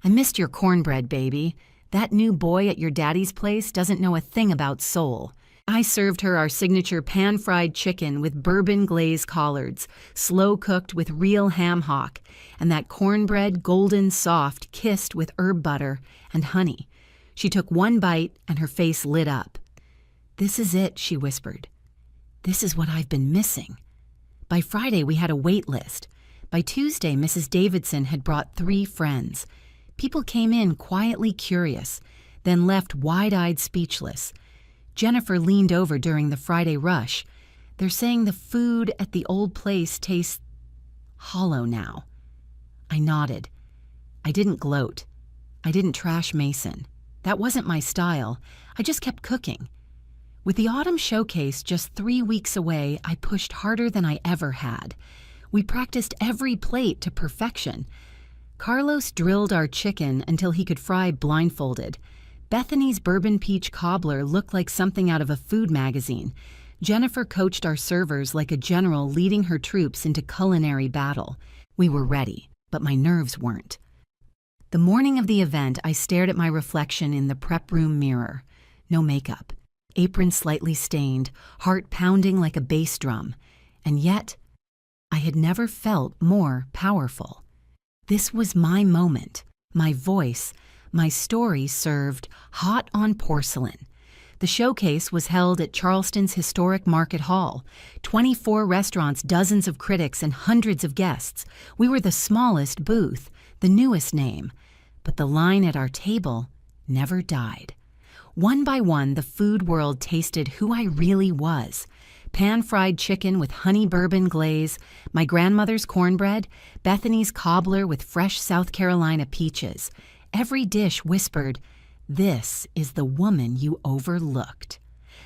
I missed your cornbread, baby. That new boy at your daddy's place doesn't know a thing about soul. I served her our signature pan-fried chicken with bourbon glaze collards, slow-cooked with real ham hock, and that cornbread golden soft kissed with herb butter and honey. She took one bite and her face lit up. This is it, she whispered. This is what I've been missing. By Friday, we had a wait list. By Tuesday, Mrs. Davidson had brought 3 friends. People came in quietly curious, then left wide-eyed speechless. Jennifer leaned over during the Friday rush. They're saying the food at the old place tastes hollow now. I nodded. I didn't gloat. I didn't trash Mason. That wasn't my style. I just kept cooking. With the autumn showcase just 3 weeks away, I pushed harder than I ever had. We practiced every plate to perfection. Carlos drilled our chicken until he could fry blindfolded. Bethany's bourbon peach cobbler looked like something out of a food magazine. Jennifer coached our servers like a general leading her troops into culinary battle. We were ready, but my nerves weren't. The morning of the event, I stared at my reflection in the prep room mirror. No makeup, apron slightly stained, heart pounding like a bass drum. And yet, I had never felt more powerful. This was my moment, my voice, my story served hot on porcelain. The showcase was held at Charleston's historic Market Hall. 24 restaurants, dozens of critics, and hundreds of guests. We were the smallest booth, the newest name. But the line at our table never died. One by one, the food world tasted who I really was. Pan-fried chicken with honey bourbon glaze, my grandmother's cornbread, Bethany's cobbler with fresh South Carolina peaches. Every dish whispered, "This is the woman you overlooked."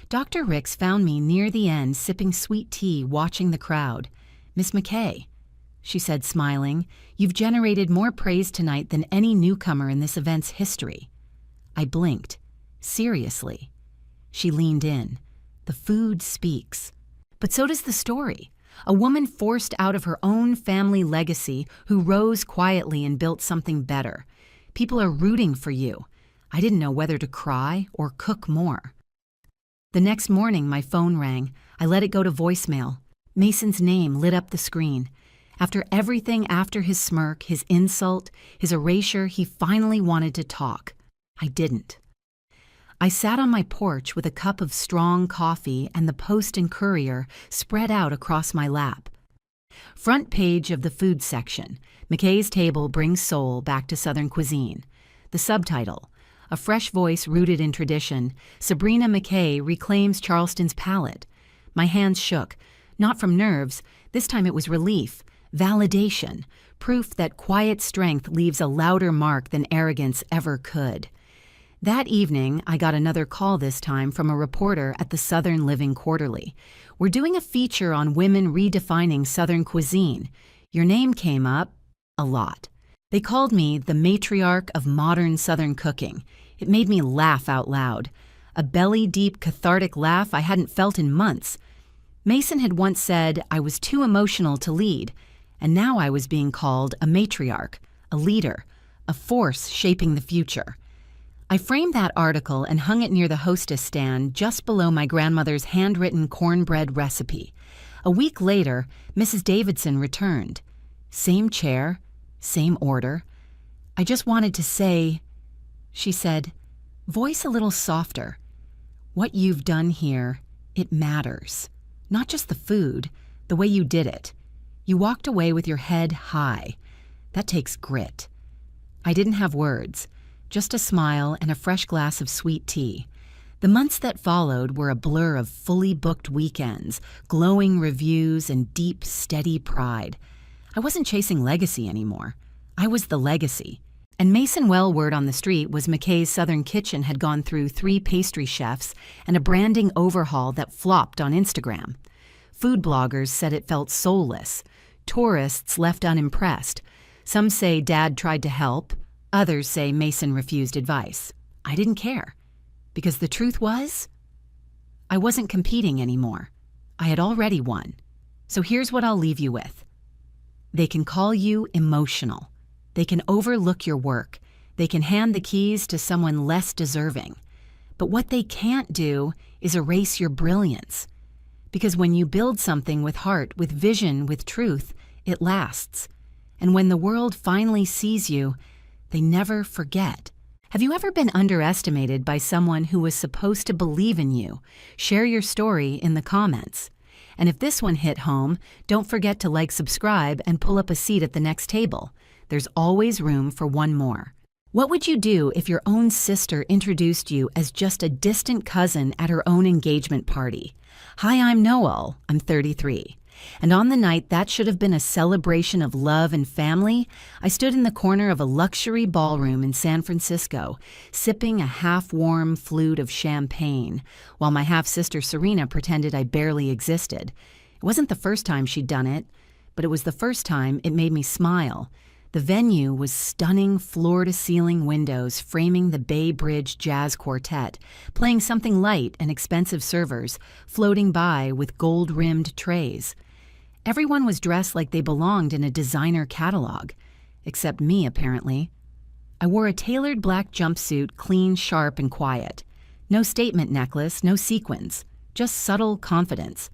Dr. Ricks found me near the end sipping sweet tea, watching the crowd. "Miss McKay," she said, smiling, "you've generated more praise tonight than any newcomer in this event's history." I blinked. Seriously. She leaned in. The food speaks. But so does the story. A woman forced out of her own family legacy who rose quietly and built something better. People are rooting for you. I didn't know whether to cry or cook more. The next morning, my phone rang. I let it go to voicemail. Mason's name lit up the screen. After everything, after his smirk, his insult, his erasure, he finally wanted to talk. I didn't. I sat on my porch with a cup of strong coffee and the Post and Courier spread out across my lap. Front page of the food section. McKay's table brings soul back to Southern cuisine. The subtitle, a fresh voice rooted in tradition, Sabrina McKay reclaims Charleston's palate. My hands shook, not from nerves, this time it was relief, validation, proof that quiet strength leaves a louder mark than arrogance ever could. That evening, I got another call, this time from a reporter at the Southern Living Quarterly. "We're doing a feature on women redefining Southern cuisine. Your name came up a lot." They called me the matriarch of modern Southern cooking. It made me laugh out loud. A belly-deep, cathartic laugh I hadn't felt in months. Mason had once said I was too emotional to lead, and now I was being called a matriarch, a leader, a force shaping the future. I framed that article and hung it near the hostess stand just below my grandmother's handwritten cornbread recipe. A week later, Mrs. Davidson returned. Same chair, same order. "I just wanted to say," she said, "voice a little softer. What you've done here, it matters. Not just the food, the way you did it. You walked away with your head high. That takes grit." I didn't have words. Just a smile and a fresh glass of sweet tea. The months that followed were a blur of fully booked weekends, glowing reviews, and deep, steady pride. I wasn't chasing legacy anymore. I was the legacy. And Mason Well word on the street was McKay's Southern Kitchen had gone through 3 pastry chefs and a branding overhaul that flopped on Instagram. Food bloggers said it felt soulless. Tourists left unimpressed. Some say Dad tried to help. Others say Mason refused advice. I didn't care. Because the truth was, I wasn't competing anymore. I had already won. So here's what I'll leave you with. They can call you emotional. They can overlook your work. They can hand the keys to someone less deserving. But what they can't do is erase your brilliance. Because when you build something with heart, with vision, with truth, it lasts. And when the world finally sees you, they never forget. Have you ever been underestimated by someone who was supposed to believe in you? Share your story in the comments. And if this one hit home, don't forget to like, subscribe, and pull up a seat at the next table. There's always room for one more. What would you do if your own sister introduced you as just a distant cousin at her own engagement party? "Hi, I'm Noel. I'm 33. And on the night that should have been a celebration of love and family, I stood in the corner of a luxury ballroom in San Francisco, sipping a half-warm flute of champagne, while my half-sister Serena pretended I barely existed. It wasn't the first time she'd done it, but it was the first time it made me smile. The venue was stunning floor-to-ceiling windows framing the Bay Bridge Jazz Quartet, playing something light and expensive servers, floating by with gold-rimmed trays. Everyone was dressed like they belonged in a designer catalog, except me, apparently. I wore a tailored black jumpsuit, clean, sharp, and quiet. No statement necklace, no sequins, just subtle confidence.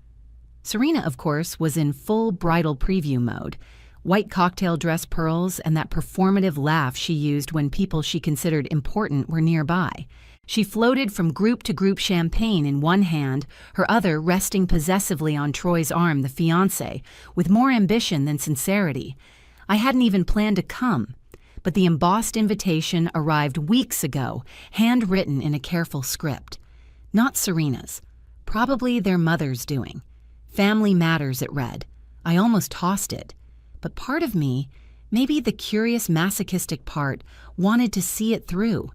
Serena, of course, was in full bridal preview mode. white cocktail dress pearls, and that performative laugh she used when people she considered important were nearby. She floated from group to group champagne in one hand, her other resting possessively on Troy's arm, the fiancé, with more ambition than sincerity. I hadn't even planned to come, but the embossed invitation arrived weeks ago, handwritten in a careful script. Not Serena's. Probably their mother's doing. Family Matters, it read. I almost tossed it. But part of me, maybe the curious masochistic part, wanted to see it through,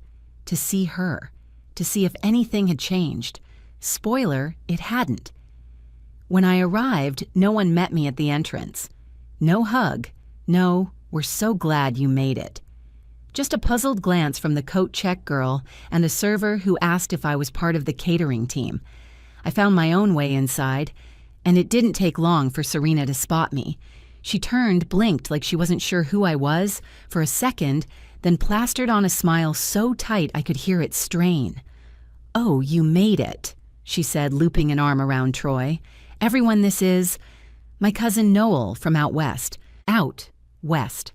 to see her, to see if anything had changed. Spoiler, it hadn't. When I arrived, no one met me at the entrance. No hug. No, we're so glad you made it. Just a puzzled glance from the coat check girl and a server who asked if I was part of the catering team. I found my own way inside, and it didn't take long for Serena to spot me. She turned, blinked like she wasn't sure who I was for a second, then plastered on a smile so tight I could hear it strain. "Oh, you made it," she said, looping an arm around Troy. "Everyone, this is my cousin Noel from out west." Out west.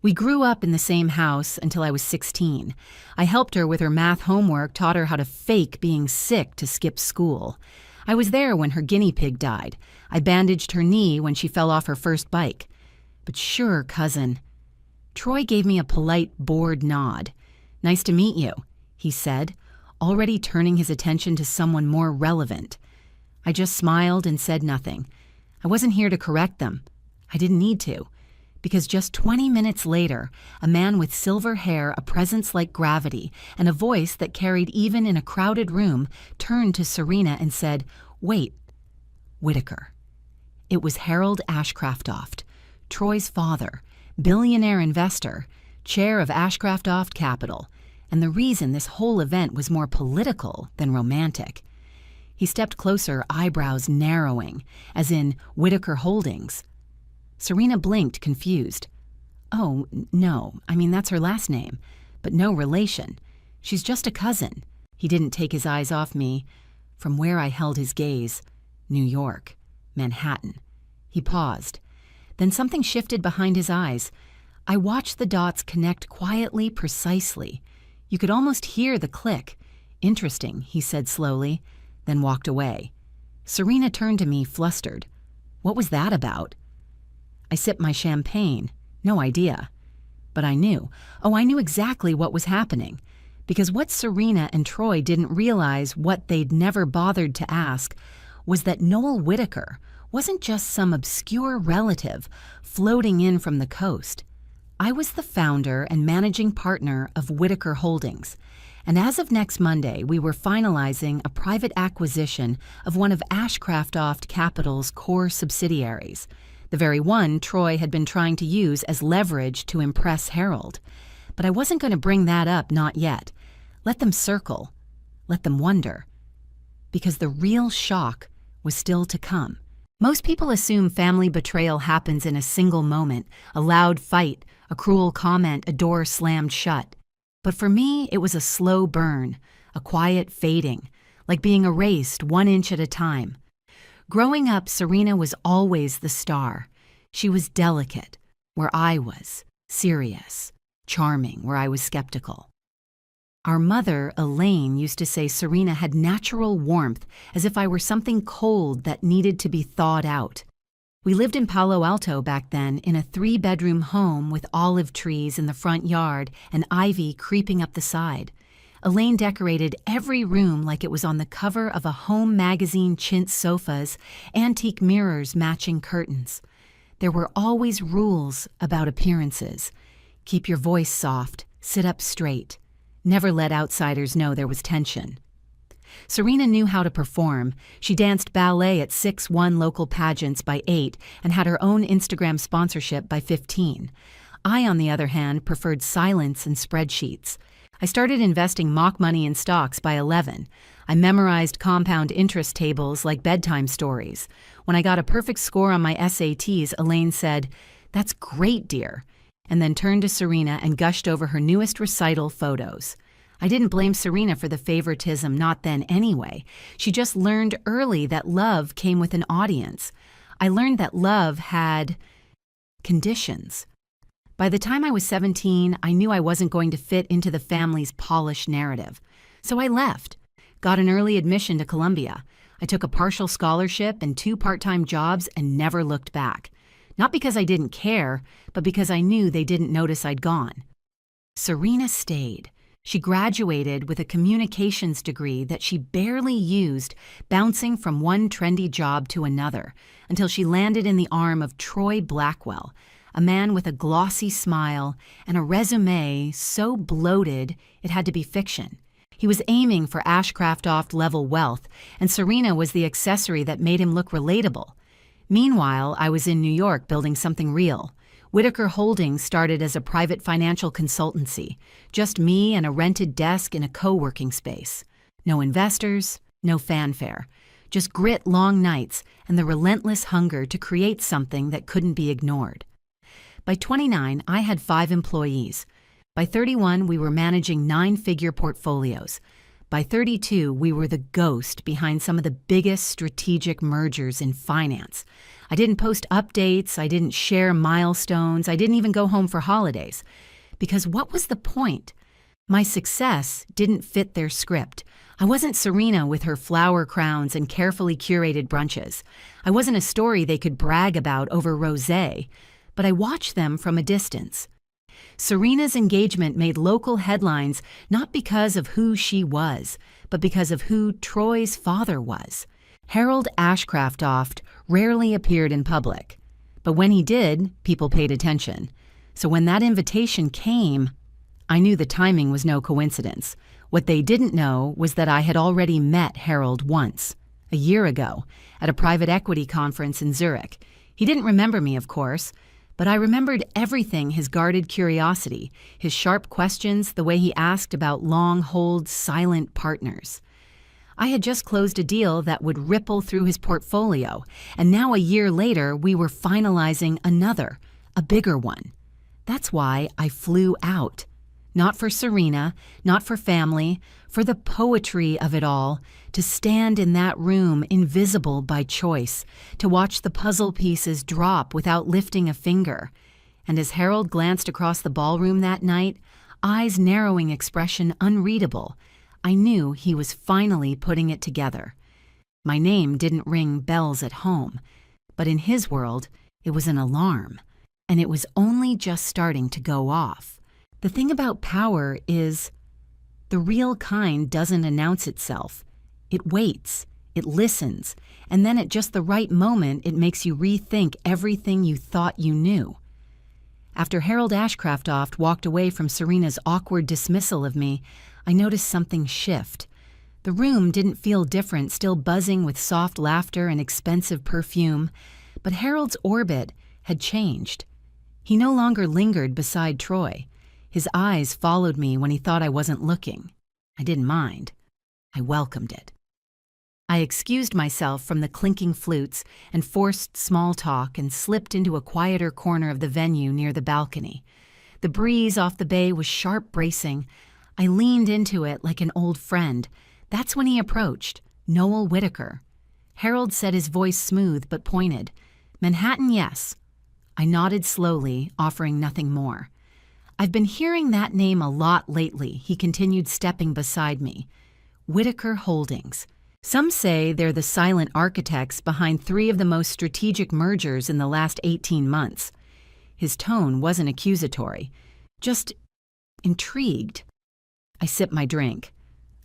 We grew up in the same house until I was 16. I helped her with her math homework, taught her how to fake being sick to skip school. I was there when her guinea pig died. I bandaged her knee when she fell off her first bike. But sure, cousin. Troy gave me a polite, bored nod. "Nice to meet you," he said, already turning his attention to someone more relevant. I just smiled and said nothing. I wasn't here to correct them. I didn't need to. Because just 20 minutes later, a man with silver hair, a presence like gravity, and a voice that carried even in a crowded room, turned to Serena and said, "Wait, Whitaker." It was Harold Ashcraftoft, Troy's father, billionaire investor, chair of Ashcraftoft Capital, and the reason this whole event was more political than romantic. He stepped closer, eyebrows narrowing, as in Whitaker Holdings. Serena blinked, confused. "Oh, no, I mean that's her last name, but no relation. She's just a cousin." He didn't take his eyes off me. From where I held his gaze, New York, Manhattan. He paused. Then something shifted behind his eyes. I watched the dots connect quietly, precisely. You could almost hear the click. "Interesting," he said slowly, then walked away. Serena turned to me, flustered. "What was that about?" I sipped my champagne. No idea. But I knew. Oh, I knew exactly what was happening. Because what Serena and Troy didn't realize, what they'd never bothered to ask, was that Noel Whitaker wasn't just some obscure relative floating in from the coast. I was the founder and managing partner of Whitaker Holdings. And as of next Monday, we were finalizing a private acquisition of one of Ashcraftoft Capital's core subsidiaries, the very one Troy had been trying to use as leverage to impress Harold. But I wasn't going to bring that up, not yet. Let them circle. Let them wonder. Because the real shock was still to come. Most people assume family betrayal happens in a single moment, a loud fight, a cruel comment, a door slammed shut. But for me, it was a slow burn, a quiet fading, like being erased 1 inch at a time. Growing up, Serena was always the star. She was delicate, where I was, serious, charming, where I was skeptical. Our mother, Elaine, used to say Serena had natural warmth, as if I were something cold that needed to be thawed out. We lived in Palo Alto back then, in a 3-bedroom home with olive trees in the front yard and ivy creeping up the side. Elaine decorated every room like it was on the cover of a home magazine, chintz sofas, antique mirrors matching curtains. There were always rules about appearances. Keep your voice soft, sit up straight. Never let outsiders know there was tension. Serena knew how to perform. She danced ballet at 6-1 local pageants by 8 and had her own Instagram sponsorship by 15. I, on the other hand, preferred silence and spreadsheets. I started investing mock money in stocks by 11. I memorized compound interest tables like bedtime stories. When I got a perfect score on my SATs, Elaine said, "That's great, dear," and then turned to Serena and gushed over her newest recital photos. I didn't blame Serena for the favoritism, not then anyway. She just learned early that love came with an audience. I learned that love had conditions. By the time I was 17, I knew I wasn't going to fit into the family's polished narrative. So I left, got an early admission to Columbia. I took a partial scholarship and 2 part-time jobs and never looked back. Not because I didn't care, but because I knew they didn't notice I'd gone. Serena stayed. She graduated with a communications degree that she barely used, bouncing from one trendy job to another, until she landed in the arm of Troy Blackwell, a man with a glossy smile and a resume so bloated it had to be fiction. He was aiming for Ashcraft-level wealth, and Serena was the accessory that made him look relatable. Meanwhile, I was in New York building something real. Whitaker Holdings started as a private financial consultancy, just me and a rented desk in a co-working space. No investors, no fanfare, just grit, long nights, and the relentless hunger to create something that couldn't be ignored. By 29, I had 5 employees. By 31, we were managing 9-figure portfolios. By 32, we were the ghost behind some of the biggest strategic mergers in finance. I didn't post updates, I didn't share milestones, I didn't even go home for holidays. Because what was the point? My success didn't fit their script. I wasn't Serena with her flower crowns and carefully curated brunches. I wasn't a story they could brag about over rosé, but I watched them from a distance. Serena's engagement made local headlines not because of who she was, but because of who Troy's father was. Harold Ashcraft rarely appeared in public, but when he did, people paid attention. So when that invitation came, I knew the timing was no coincidence. What they didn't know was that I had already met Harold once, a year ago, at a private equity conference in Zurich. He didn't remember me, of course, but I remembered everything: his guarded curiosity, his sharp questions, the way he asked about long-hold, silent partners. I had just closed a deal that would ripple through his portfolio, and now a year later we were finalizing another, a bigger one. That's why I flew out. Not for Serena, not for family, for the poetry of it all, to stand in that room invisible by choice, to watch the puzzle pieces drop without lifting a finger. And as Harold glanced across the ballroom that night, eyes narrowing, expression unreadable, I knew he was finally putting it together. My name didn't ring bells at home, but in his world, it was an alarm, and it was only just starting to go off. The thing about power is, the real kind doesn't announce itself. It waits, it listens, and then at just the right moment it makes you rethink everything you thought you knew. After Harold Ashcraft walked away from Serena's awkward dismissal of me, I noticed something shift. The room didn't feel different, still buzzing with soft laughter and expensive perfume, but Harold's orbit had changed. He no longer lingered beside Troy. His eyes followed me when he thought I wasn't looking. I didn't mind. I welcomed it. I excused myself from the clinking flutes and forced small talk and slipped into a quieter corner of the venue near the balcony. The breeze off the bay was sharp, bracing. I leaned into it like an old friend. That's when he approached, Noel Whitaker. Harold said, his voice smooth but pointed, "Manhattan, yes." I nodded slowly, offering nothing more. "I've been hearing that name a lot lately," he continued, stepping beside me. Whitaker Holdings. Some say they're the silent architects behind 3 of the most strategic mergers in the last 18 months. His tone wasn't accusatory, just intrigued. I sipped my drink.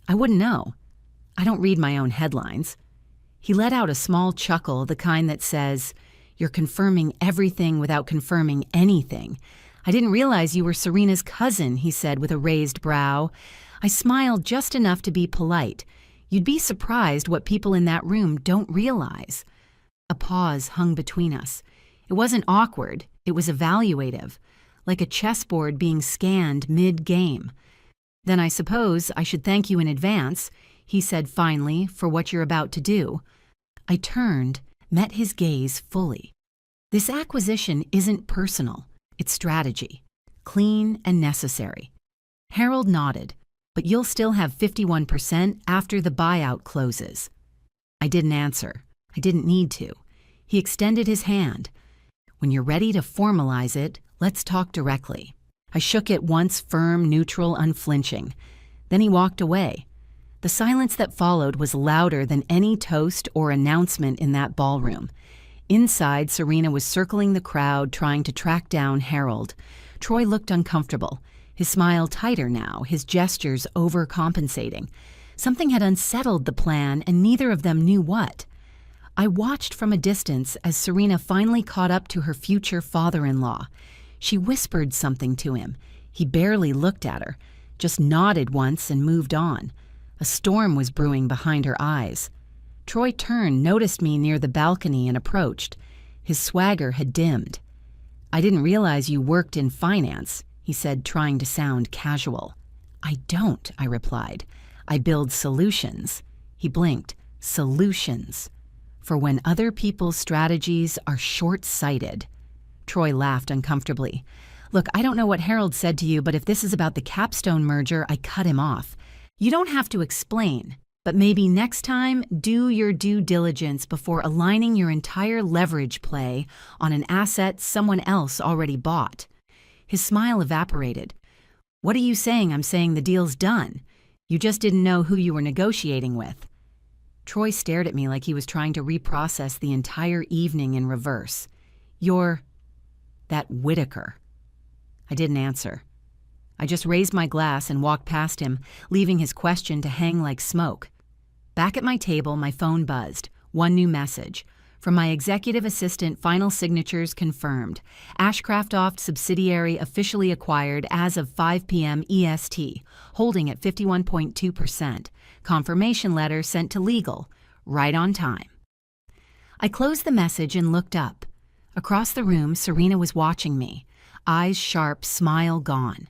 I wouldn't know. I don't read my own headlines. He let out a small chuckle, the kind that says, "You're confirming everything without confirming anything. I didn't realize you were Serena's cousin," he said with a raised brow. I smiled just enough to be polite. You'd be surprised what people in that room don't realize. A pause hung between us. It wasn't awkward, it was evaluative, like a chessboard being scanned mid-game. "Then I suppose I should thank you in advance," he said finally, "for what you're about to do." I turned, met his gaze fully. This acquisition isn't personal, it's strategy, clean and necessary. Harold nodded, "But you'll still have 51% after the buyout closes." I didn't answer. I didn't need to. He extended his hand. When you're ready to formalize it, let's talk directly." I shook it once, firm, neutral, unflinching. Then he walked away. The silence that followed was louder than any toast or announcement in that ballroom. Inside, Serena was circling the crowd, trying to track down Harold. Troy looked uncomfortable, his smile tighter now, his gestures overcompensating. Something had unsettled the plan, and neither of them knew what. I watched from a distance as Serena finally caught up to her future father-in-law. She whispered something to him. He barely looked at her, just nodded once and moved on. A storm was brewing behind her eyes. Troy turned, noticed me near the balcony, and approached. His swagger had dimmed. "I didn't realize you worked in finance," he said, trying to sound casual. "I don't," I replied. "I build solutions." He blinked. "Solutions. For when other people's strategies are short-sighted." Troy laughed uncomfortably. "Look, I don't know what Harold said to you, but if this is about the Capstone merger, I cut him off. You don't have to explain, but maybe next time, do your due diligence before aligning your entire leverage play on an asset someone else already bought." His smile evaporated. "What are you saying? I'm saying the deal's done. You just didn't know who you were negotiating with." Troy stared at me like he was trying to reprocess the entire evening in reverse. "You're that Whitaker." I didn't answer. I just raised my glass and walked past him, leaving his question to hang like smoke. Back at my table, my phone buzzed. One new message. From my executive assistant, final signatures confirmed. Ashcraft subsidiary officially acquired as of 5 p.m. EST, holding at 51.2%. Confirmation letter sent to legal, right on time. I closed the message and looked up. Across the room, Serena was watching me, eyes sharp, smile gone.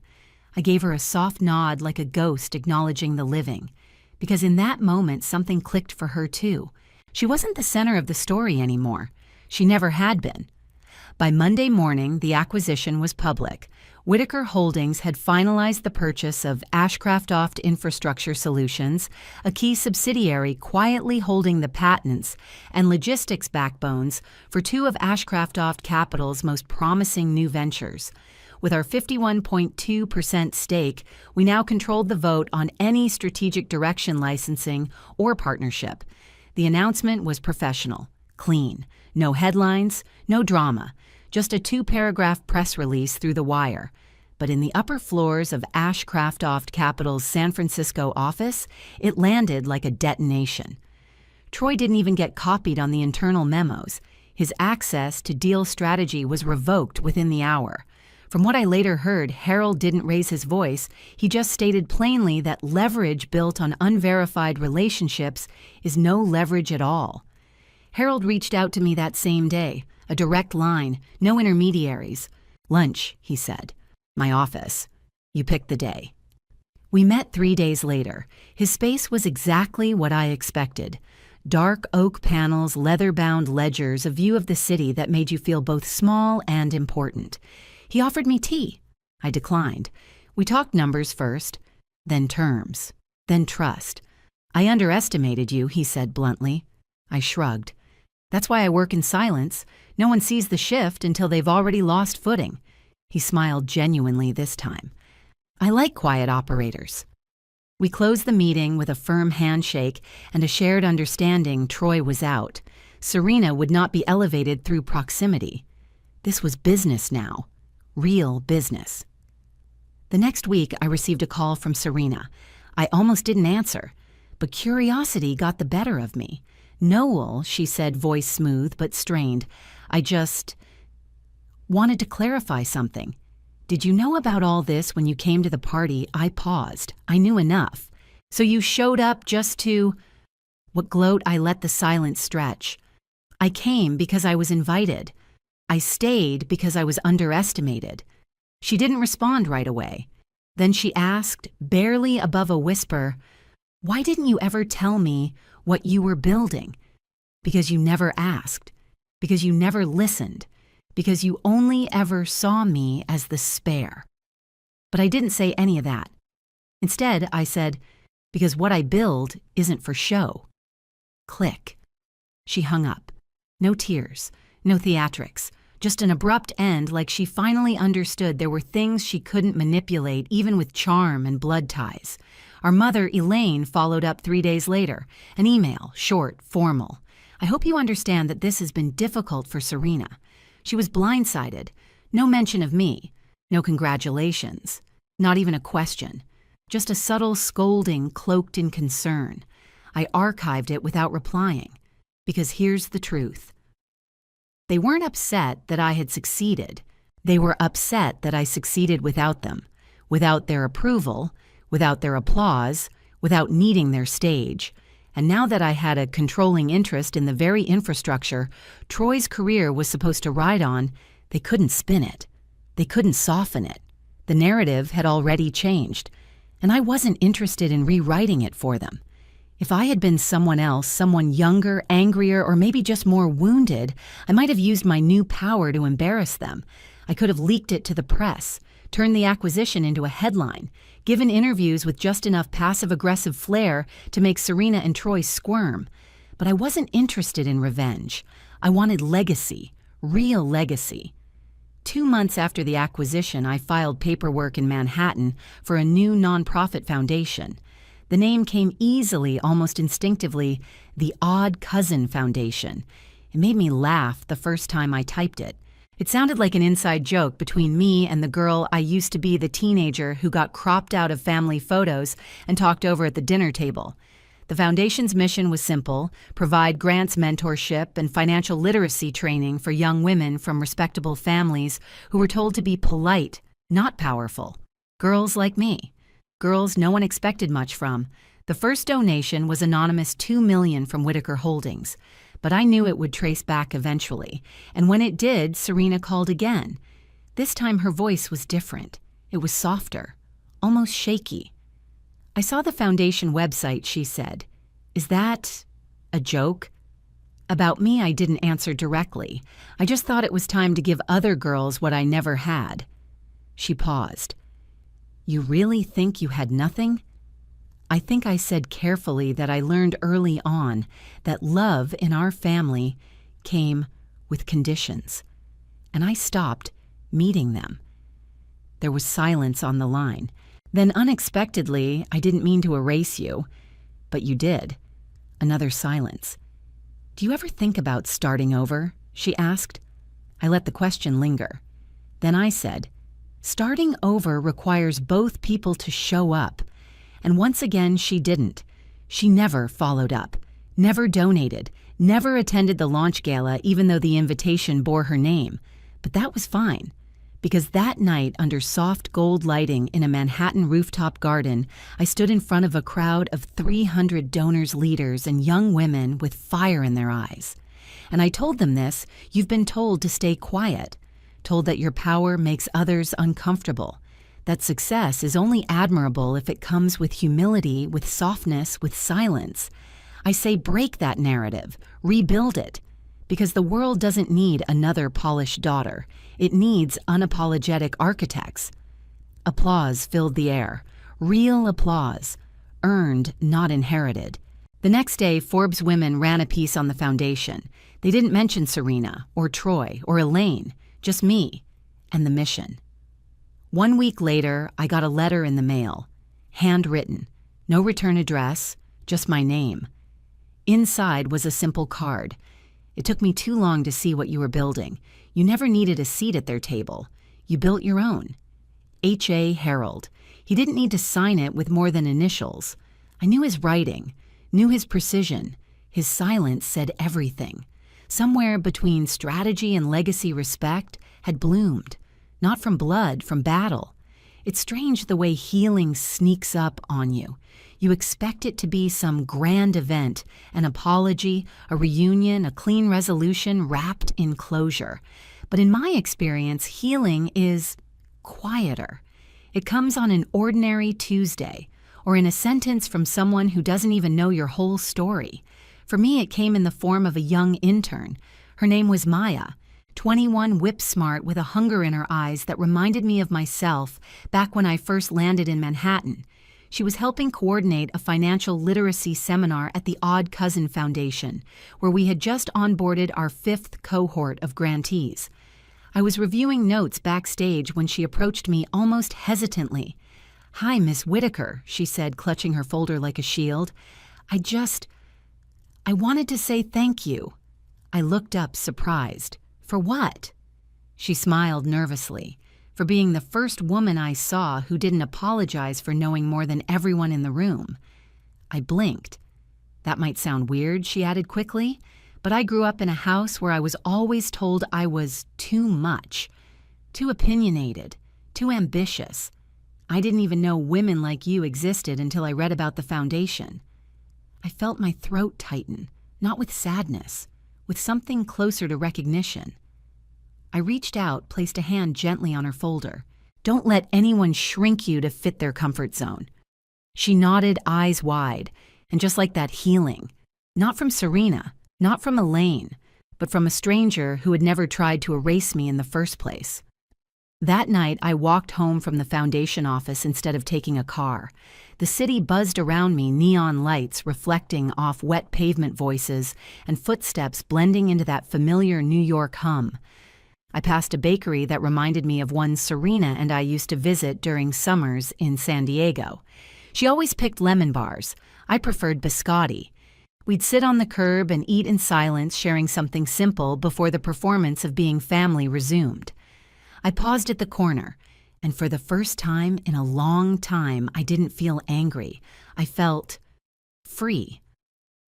I gave her a soft nod like a ghost acknowledging the living, because in that moment something clicked for her too. She wasn't the center of the story anymore. She never had been. By Monday morning, the acquisition was public. Whitaker Holdings had finalized the purchase of Ashcraft Infrastructure Solutions, a key subsidiary quietly holding the patents and logistics backbones for two of Ashcraft Capital's most promising new ventures. With our 51.2% stake, we now controlled the vote on any strategic direction licensing or partnership. The announcement was professional, clean, no headlines, no drama, just a 2-paragraph press release through the wire. But in the upper floors of Ashcraft Capital's San Francisco office, it landed like a detonation. Troy didn't even get copied on the internal memos. His access to deal strategy was revoked within the hour. From what I later heard, Harold didn't raise his voice. He just stated plainly that leverage built on unverified relationships is no leverage at all. Harold reached out to me that same day, a direct line, no intermediaries. "Lunch," he said. "My office. You pick the day." We met 3 days later. His space was exactly what I expected. Dark oak panels, leather-bound ledgers, a view of the city that made you feel both small and important. He offered me tea. I declined. We talked numbers first, then terms, then trust. "I underestimated you," he said bluntly. I shrugged. "That's why I work in silence. No one sees the shift until they've already lost footing." He smiled genuinely this time. "I like quiet operators." We closed the meeting with a firm handshake and a shared understanding Troy was out. Serena would not be elevated through proximity. This was business now. Real business. The next week, I received a call from Serena. I almost didn't answer, but curiosity got the better of me. "Noel," she said, voice smooth but strained, "I just wanted to clarify something. Did you know about all this when you came to the party?" I paused. I knew enough. "So you showed up just to—" What gloat I let the silence stretch. "I came because I was invited. I stayed because I was underestimated." She didn't respond right away. Then she asked, barely above a whisper, "Why didn't you ever tell me what you were building?" "Because you never asked. Because you never listened. Because you only ever saw me as the spare." But I didn't say any of that. Instead, I said, "Because what I build isn't for show." Click. She hung up. No tears, no theatrics. Just an abrupt end, like she finally understood there were things she couldn't manipulate even with charm and blood ties. Our mother, Elaine, followed up 3 days later. An email, short, formal. I hope you understand that this has been difficult for Serena. She was blindsided. No mention of me. No congratulations. Not even a question. Just a subtle scolding cloaked in concern. I archived it without replying. Because here's the truth. They weren't upset that I had succeeded. They were upset that I succeeded without them, without their approval, without their applause, without needing their stage. And now that I had a controlling interest in the very infrastructure Troy's career was supposed to ride on, they couldn't spin it. They couldn't soften it. The narrative had already changed, and I wasn't interested in rewriting it for them. If I had been someone else, someone younger, angrier, or maybe just more wounded, I might have used my new power to embarrass them. I could have leaked it to the press, turned the acquisition into a headline, given interviews with just enough passive-aggressive flair to make Serena and Troy squirm. But I wasn't interested in revenge. I wanted legacy, real legacy. 2 months after the acquisition, I filed paperwork in Manhattan for a new nonprofit foundation. The name came easily, almost instinctively, the Odd Cousin Foundation. It made me laugh the first time I typed it. It sounded like an inside joke between me and the girl I used to be, the teenager who got cropped out of family photos and talked over at the dinner table. The foundation's mission was simple: provide grants, mentorship, and financial literacy training for young women from respectable families who were told to be polite, not powerful. Girls like me. Girls no one expected much from. The first donation was anonymous $2 million from Whitaker Holdings, but I knew it would trace back eventually, and when it did, Serena called again. This time her voice was different. It was softer, almost shaky. I saw the foundation website, she said. Is that a joke? About me, I didn't answer directly. I just thought it was time to give other girls what I never had. She paused. You really think you had nothing? I think I said carefully that I learned early on that love in our family came with conditions, and I stopped meeting them. There was silence on the line. Then unexpectedly, I didn't mean to erase you, but you did. Another silence. Do you ever think about starting over? She asked. I let the question linger. Then I said, starting over requires both people to show up. And once again, she didn't. She never followed up, never donated, never attended the launch gala even though the invitation bore her name. But that was fine, because that night under soft gold lighting in a Manhattan rooftop garden, I stood in front of a crowd of 300 donors, leaders, and young women with fire in their eyes. And I told them this: you've been told to stay quiet, told that your power makes others uncomfortable, that success is only admirable if it comes with humility, with softness, with silence. I say break that narrative, rebuild it, because the world doesn't need another polished daughter. It needs unapologetic architects. Applause filled the air, real applause, earned, not inherited. The next day, Forbes Women ran a piece on the foundation. They didn't mention Serena, or Troy, or Elaine, just me and the mission. 1 week later, I got a letter in the mail, handwritten, no return address, just my name. Inside was a simple card. It took me too long to see what you were building. You never needed a seat at their table. You built your own. H.A. Harold. He didn't need to sign it with more than initials. I knew his writing, knew his precision. His silence said everything. Somewhere between strategy and legacy respect had bloomed. Not from blood, from battle. It's strange the way healing sneaks up on you. You expect it to be some grand event, an apology, a reunion, a clean resolution wrapped in closure. But in my experience, healing is quieter. It comes on an ordinary Tuesday, or in a sentence from someone who doesn't even know your whole story. For me, it came in the form of a young intern. Her name was Maya, 21, whip-smart, with a hunger in her eyes that reminded me of myself back when I first landed in Manhattan. She was helping coordinate a financial literacy seminar at the Odd Cousin Foundation, where we had just onboarded our 5th cohort of grantees. I was reviewing notes backstage when she approached me almost hesitantly. "Hi, Miss Whitaker," she said, clutching her folder like a shield. I wanted to say thank you." I looked up, surprised. "For what?" She smiled nervously. For being the first woman I saw who didn't apologize for knowing more than everyone in the room. I blinked. "That might sound weird," she added quickly, "but I grew up in a house where I was always told I was too much, too opinionated, too ambitious. I didn't even know women like you existed until I read about the foundation." I felt my throat tighten, not with sadness, with something closer to recognition. I reached out, placed a hand gently on her folder. "Don't let anyone shrink you to fit their comfort zone." She nodded, eyes wide, and just like that, healing. Not from Serena, not from Elaine, but from a stranger who had never tried to erase me in the first place. That night, I walked home from the foundation office instead of taking a car. The city buzzed around me, neon lights reflecting off wet pavement voices and footsteps blending into that familiar New York hum. I passed a bakery that reminded me of one Serena and I used to visit during summers in San Diego. She always picked lemon bars. I preferred biscotti. We'd sit on the curb and eat in silence, sharing something simple before the performance of being family resumed. I paused at the corner, and for the first time in a long time, I didn't feel angry. I felt free.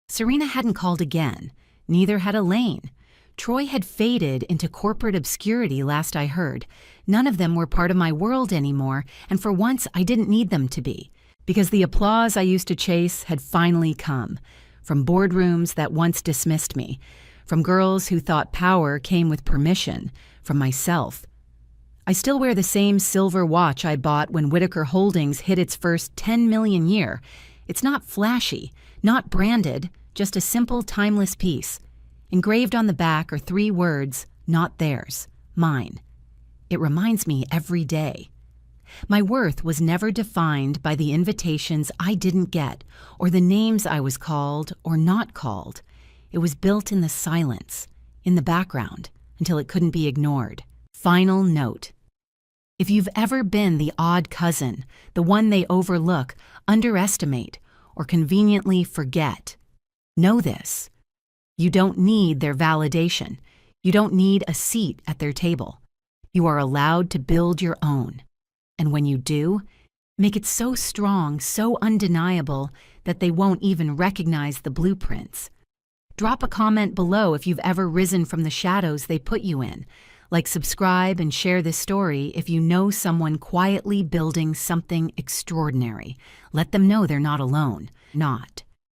Serena hadn't called again. Neither had Elaine. Troy had faded into corporate obscurity last I heard. None of them were part of my world anymore, and for once I didn't need them to be, because the applause I used to chase had finally come. From boardrooms that once dismissed me, from girls who thought power came with permission, from myself. I still wear the same silver watch I bought when Whitaker Holdings hit its first 10 million year. It's not flashy, not branded, just a simple, timeless piece. Engraved on the back are 3 words, "Not theirs, mine." It reminds me every day. My worth was never defined by the invitations I didn't get or the names I was called or not called. It was built in the silence, in the background, until it couldn't be ignored. Final note. If you've ever been the odd cousin, the one they overlook, underestimate, or conveniently forget, know this. You don't need their validation. You don't need a seat at their table. You are allowed to build your own. And when you do, make it so strong, so undeniable, that they won't even recognize the blueprints. Drop a comment below if you've ever risen from the shadows they put you in. Like, subscribe and share this story if you know someone quietly building something extraordinary. Let them know they're not alone. Not.